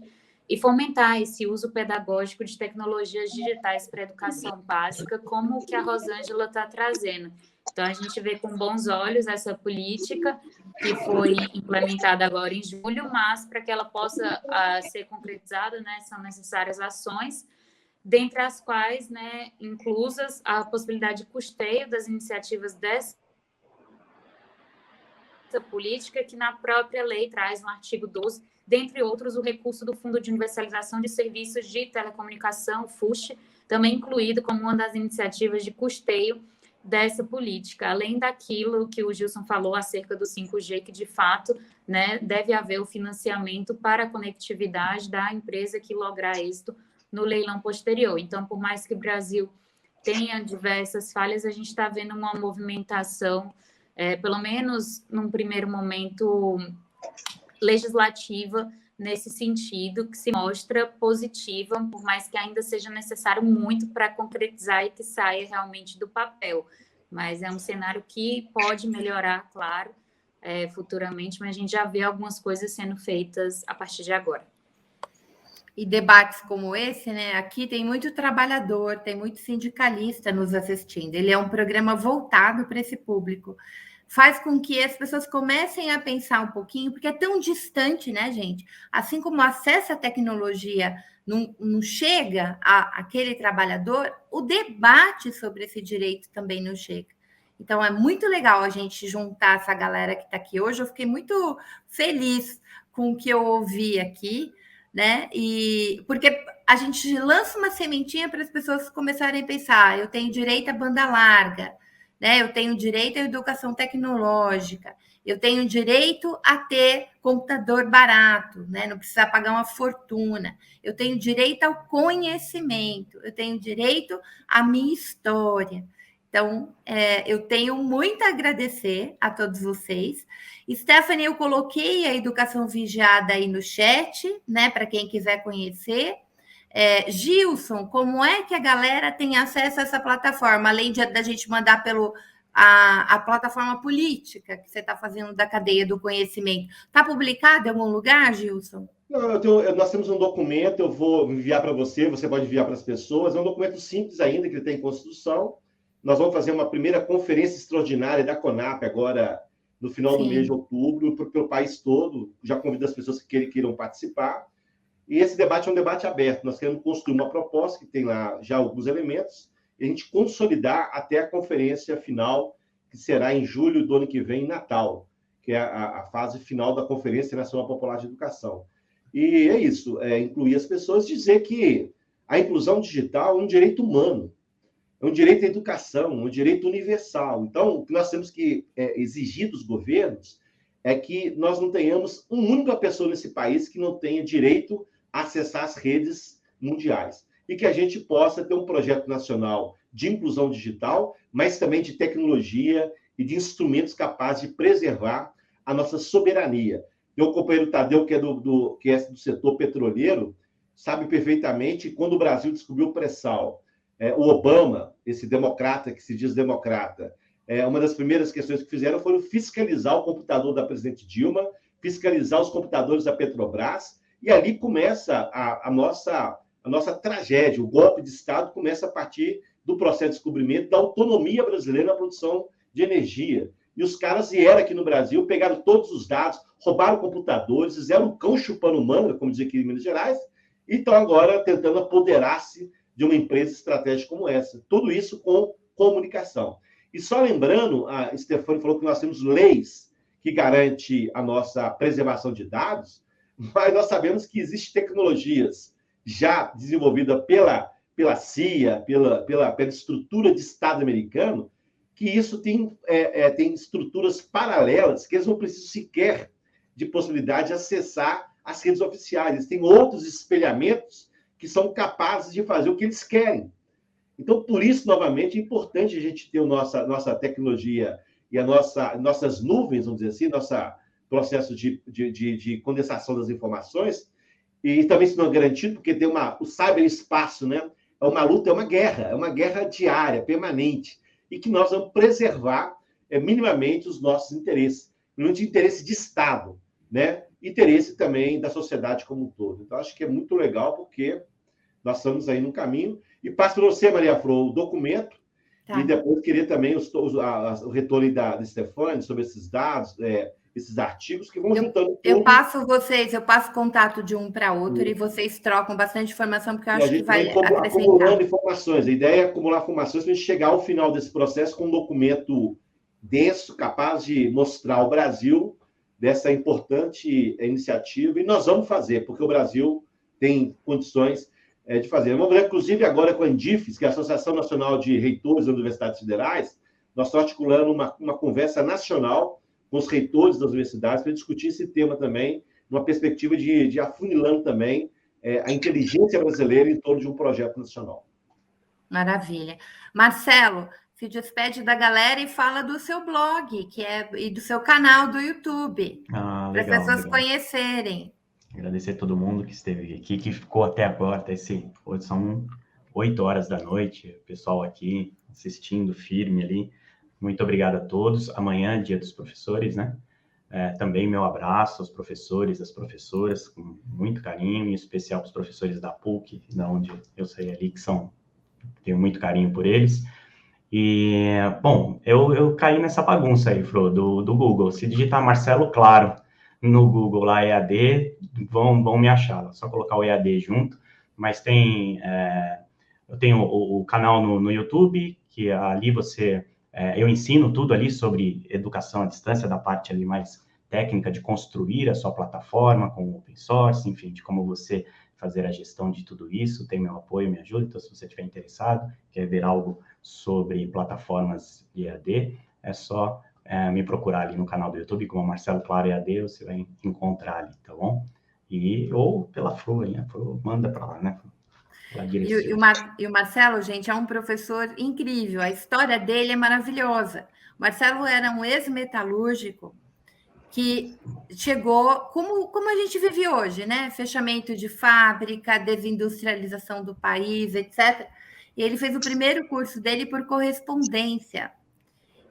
e fomentar esse uso pedagógico de tecnologias digitais para a educação básica, como o que a Rosângela está trazendo. Então, a gente vê com bons olhos essa política que foi implementada agora em julho, mas para que ela possa ser concretizada, né, são necessárias ações, dentre as quais, né, inclusas a possibilidade de custeio das iniciativas dessa política, que na própria lei traz no artigo 12, dentre outros, o recurso do Fundo de Universalização de Serviços de Telecomunicação, FUSH, também incluído como uma das iniciativas de custeio dessa política, além daquilo que o Gilson falou acerca do 5G, que de fato, né, deve haver o financiamento para a conectividade da empresa que lograr êxito no leilão posterior. Então, por mais que o Brasil tenha diversas falhas, a gente está vendo uma movimentação, pelo menos num primeiro momento, legislativa nesse sentido, que se mostra positiva, por mais que ainda seja necessário muito para concretizar e que saia realmente do papel. Mas é um cenário que pode melhorar, claro, futuramente, mas a gente já vê algumas coisas sendo feitas a partir de agora. E debates como esse, né? Aqui tem muito trabalhador, tem muito sindicalista nos assistindo. Ele é um programa voltado para esse público. Faz com que as pessoas comecem a pensar um pouquinho, porque é tão distante, né, gente? Assim como o acesso à tecnologia não chega àquele trabalhador, o debate sobre esse direito também não chega. Então, é muito legal a gente juntar essa galera que está aqui hoje. Eu fiquei muito feliz com o que eu ouvi aqui, né? E porque a gente lança uma sementinha para as pessoas começarem a pensar: eu tenho direito à banda larga, né? Eu tenho direito à educação tecnológica, eu tenho direito a ter computador barato, né? Não precisar pagar uma fortuna, eu tenho direito ao conhecimento, eu tenho direito à minha história. Então, eu tenho muito a agradecer a todos vocês. Stephanie, eu coloquei a educação vigiada aí no chat, né? Para quem quiser conhecer. Gilson, como é que a galera tem acesso a essa plataforma, além da gente mandar a plataforma política que você está fazendo da cadeia do conhecimento? Está publicado em algum lugar, Gilson? Não, nós temos um documento, eu vou enviar para você pode enviar para as pessoas, é um documento simples ainda, que ele tem Constituição. Nós vamos fazer uma primeira conferência extraordinária da CONAP agora, no final do mês de outubro, para o país todo. Já convido as pessoas que queiram participar. E esse debate é um debate aberto. Nós queremos construir uma proposta que tem lá já alguns elementos e a gente consolidar até a conferência final, que será em julho do ano que vem, em Natal, que é a fase final da Conferência Nacional Popular de Educação. E é isso, incluir as pessoas, dizer que a inclusão digital é um direito humano, é um direito à educação, um direito universal. Então, o que nós temos que exigir dos governos é que nós não tenhamos uma única pessoa nesse país que não tenha direito a acessar as redes mundiais. E que a gente possa ter um projeto nacional de inclusão digital, mas também de tecnologia e de instrumentos capazes de preservar a nossa soberania. O companheiro Tadeu, que é do setor petroleiro, sabe perfeitamente quando o Brasil descobriu o pré-sal. O Obama, esse democrata que se diz democrata, uma das primeiras questões que fizeram foi fiscalizar o computador da presidente Dilma, fiscalizar os computadores da Petrobras, e ali começa a nossa tragédia. O golpe de Estado começa a partir do processo de descobrimento da autonomia brasileira na produção de energia. E os caras vieram aqui no Brasil, pegaram todos os dados, roubaram computadores, fizeram um cão chupando manga, como diz aqui em Minas Gerais, e estão agora tentando apoderar-se de uma empresa estratégica como essa. Tudo isso com comunicação. E só lembrando, a Stefania falou que nós temos leis que garantem a nossa preservação de dados, mas nós sabemos que existem tecnologias já desenvolvidas pela CIA, pela estrutura de Estado americano, que isso tem estruturas paralelas, que eles não precisam sequer de possibilidade de acessar as redes oficiais. Eles têm outros espelhamentos que são capazes de fazer o que eles querem. Então, por isso, novamente, é importante a gente ter a nossa tecnologia e nossas nuvens, vamos dizer assim, nosso processo de condensação das informações, e também isso não é garantido, porque tem o cyberespaço, né? É uma luta, é uma guerra diária, permanente, e que nós vamos preservar minimamente os nossos interesses, de interesse de Estado, né? Interesse também da sociedade como um todo. Então, acho que é muito legal, porque nós estamos aí no caminho. E passo para você, Maria Flor, o documento, e depois queria também o retorno da Stefania sobre esses dados, esses artigos que vão juntando. Eu passo contato de um para outro e vocês trocam bastante informação, porque eu acho que vai acrescentar. Acumulando informações. A ideia é acumular informações para a gente chegar ao final desse processo com um documento denso, capaz de mostrar o Brasil dessa importante iniciativa, e nós vamos fazer, porque o Brasil tem condições de fazer. Vamos ver, inclusive, agora com a Andifes, que é a Associação Nacional de Reitores das Universidades Federais, nós estamos articulando uma conversa nacional com os reitores das universidades para discutir esse tema também, numa perspectiva de afunilando também a inteligência brasileira em torno de um projeto nacional. Maravilha. Marcelo, se despede da galera e fala do seu blog, e do seu canal do YouTube, para as pessoas conhecerem. Agradecer a todo mundo que esteve aqui, que ficou até agora, hoje são 8 horas da noite, o pessoal aqui assistindo firme ali. Muito obrigado a todos. Amanhã, Dia dos Professores, né? Também meu abraço aos professores, às professoras, com muito carinho, em especial para os professores da PUC, da onde eu saí ali, tenho muito carinho por eles. E, bom, eu caí nessa bagunça aí, Fro, do Google. Se digitar Marcelo Claro no Google lá, EAD, vão me achar. Só colocar o EAD junto. Mas eu tenho o canal no YouTube, que ali eu ensino tudo ali sobre educação à distância, da parte ali mais técnica de construir a sua plataforma com open source, enfim, de como você fazer a gestão de tudo isso. Tem meu apoio, me ajuda. Então, se você estiver interessado, quer ver algo sobre plataformas de EAD, é só me procurar ali no canal do YouTube, como Marcelo Claro EAD, você vai encontrar ali, tá bom? Ou pela Flo, hein? A Flo manda para lá, né? E o Marcelo, gente, é um professor incrível. A história dele é maravilhosa. O Marcelo era um ex-metalúrgico que chegou, como a gente vive hoje, né? Fechamento de fábrica, desindustrialização do país, etc. E ele fez o primeiro curso dele por correspondência.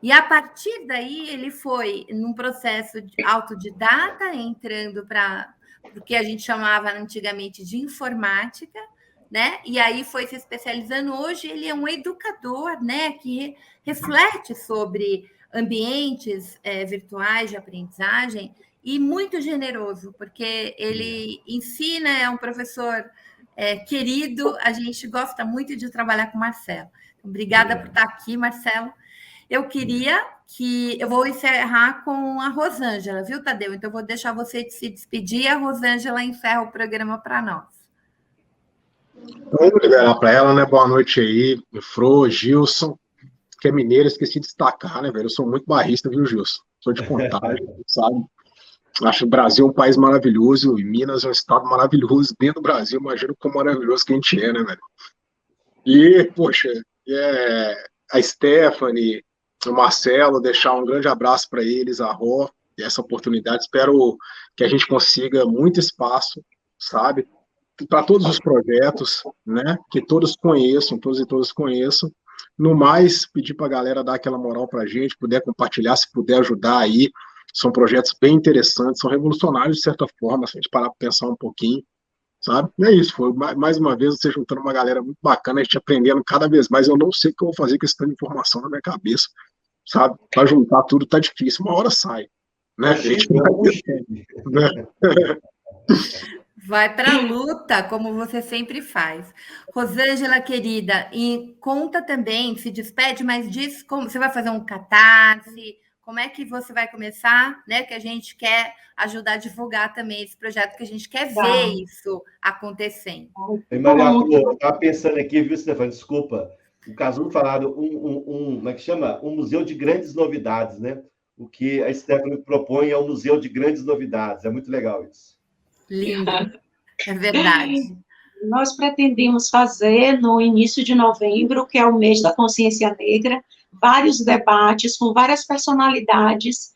E, a partir daí, ele foi num processo autodidata, entrando para o que a gente chamava antigamente de informática, né? E aí foi se especializando. Hoje ele é um educador, né? Que reflete sobre ambientes virtuais de aprendizagem, e muito generoso, porque ele ensina, é um professor querido. A gente gosta muito de trabalhar com o Marcelo. Obrigada por estar aqui, Marcelo. Eu vou encerrar com a Rosângela, viu, Tadeu? Então, eu vou deixar você se despedir, a Rosângela encerra o programa para nós. Vamos liberar para ela, né? Boa noite aí, Fro, Gilson, que é mineiro, esqueci de destacar, né, velho? Eu sou muito barrista, viu, Gilson? Sou de Contagem, sabe? Acho o Brasil um país maravilhoso, e Minas é um estado maravilhoso. Dentro do Brasil, imagina como maravilhoso que a gente é, né, velho? E, poxa, a Stephanie, o Marcelo, deixar um grande abraço para eles, a Ró, e essa oportunidade. Espero que a gente consiga muito espaço, sabe? Para todos os projetos, né? Que todos conheçam, todos e todas conheçam. No mais, pedir para a galera dar aquela moral para a gente, puder compartilhar, se puder ajudar aí. São projetos bem interessantes, são revolucionários de certa forma, se a gente parar para pensar um pouquinho, sabe? E é isso, foi mais uma vez você juntando uma galera muito bacana, a gente aprendendo cada vez mais. Eu não sei o que eu vou fazer com esse tanto de informação na minha cabeça, sabe? Para juntar tudo tá difícil, uma hora sai, né? Vai para a luta, como você sempre faz. Rosângela, querida, e conta também, se despede, mas diz como você vai fazer um catarse, como é que você vai começar, né? Que a gente quer ajudar a divulgar também esse projeto, que a gente quer ver isso acontecendo. Maria Flor, eu estava pensando aqui, viu, Stefano? Desculpa. O Casulo falaram como é que chama? Um museu de grandes novidades, né? O que a Stephanie propõe é um museu de grandes novidades. É muito legal isso. Lindo, é verdade. Nós pretendemos fazer no início de novembro, que é o mês da consciência negra, vários debates com várias personalidades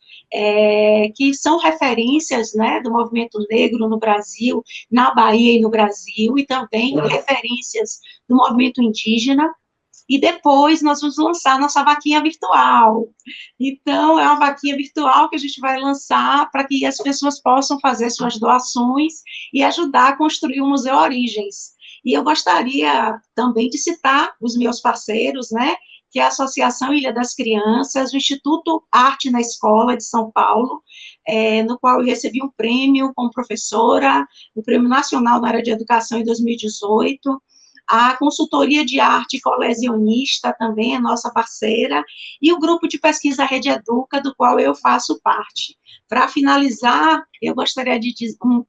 que são referências, né, do movimento negro no Brasil, na Bahia e no Brasil, e também referências do movimento indígena. E depois nós vamos lançar nossa vaquinha virtual. Então, é uma vaquinha virtual que a gente vai lançar para que as pessoas possam fazer suas doações e ajudar a construir o Museu Origens. E eu gostaria também de citar os meus parceiros, né, que é a Associação Ilha das Crianças, o Instituto Arte na Escola de São Paulo, no qual eu recebi um prêmio como professora, o Prêmio Nacional na área de Educação em 2018, a consultoria de arte colecionista também é nossa parceira, e o grupo de pesquisa Rede Educa, do qual eu faço parte. Para finalizar, eu gostaria de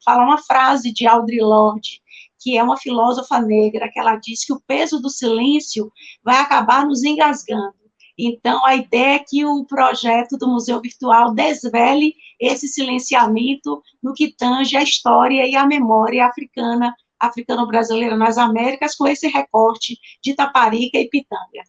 falar uma frase de Audre Lorde, que é uma filósofa negra, que ela diz que o peso do silêncio vai acabar nos engasgando. Então, a ideia é que o projeto do Museu Virtual desvele esse silenciamento no que tange a história e a memória africano-brasileira nas Américas, com esse recorte de Taparica e Pitanga.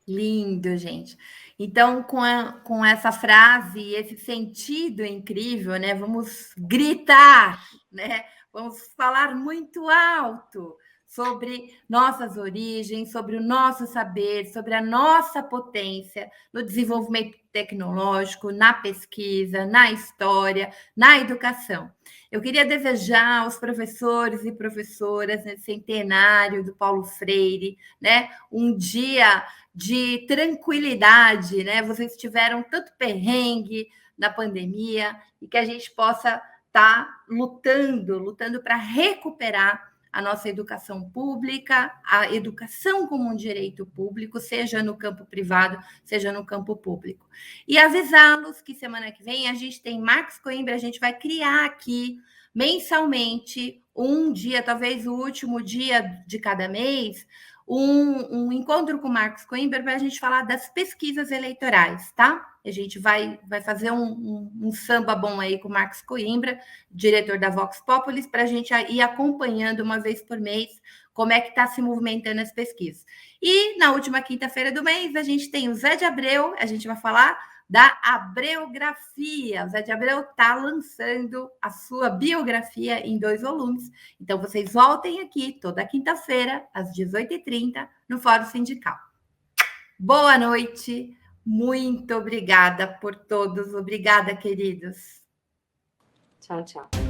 Lindo, gente. Então, com essa frase e esse sentido incrível, né? Vamos gritar, né? Vamos falar muito alto sobre nossas origens, sobre o nosso saber, sobre a nossa potência no desenvolvimento tecnológico, na pesquisa, na história, na educação. Eu queria desejar aos professores e professoras nesse centenário do Paulo Freire, né, um dia de tranquilidade, né? Vocês tiveram tanto perrengue na pandemia e que a gente possa estar lutando para recuperar a nossa educação pública, a educação como um direito público, seja no campo privado, seja no campo público. E avisá-los que semana que vem a gente tem Marcos Coimbra, a gente vai criar aqui mensalmente um dia, talvez o último dia de cada mês, um encontro com o Marcos Coimbra para a gente falar das pesquisas eleitorais, tá? A gente vai fazer um samba bom aí com o Marcos Coimbra, diretor da Vox Populis, para a gente ir acompanhando uma vez por mês como é que está se movimentando as pesquisas. E na última quinta-feira do mês, a gente tem o Zé de Abreu, a gente vai falar da Abreografia. O Zé de Abreu está lançando a sua biografia em 2 volumes. Então, vocês voltem aqui toda quinta-feira, às 18h30, no Fórum Sindical. Boa noite. Muito obrigada por todos. Obrigada, queridos. Tchau, tchau.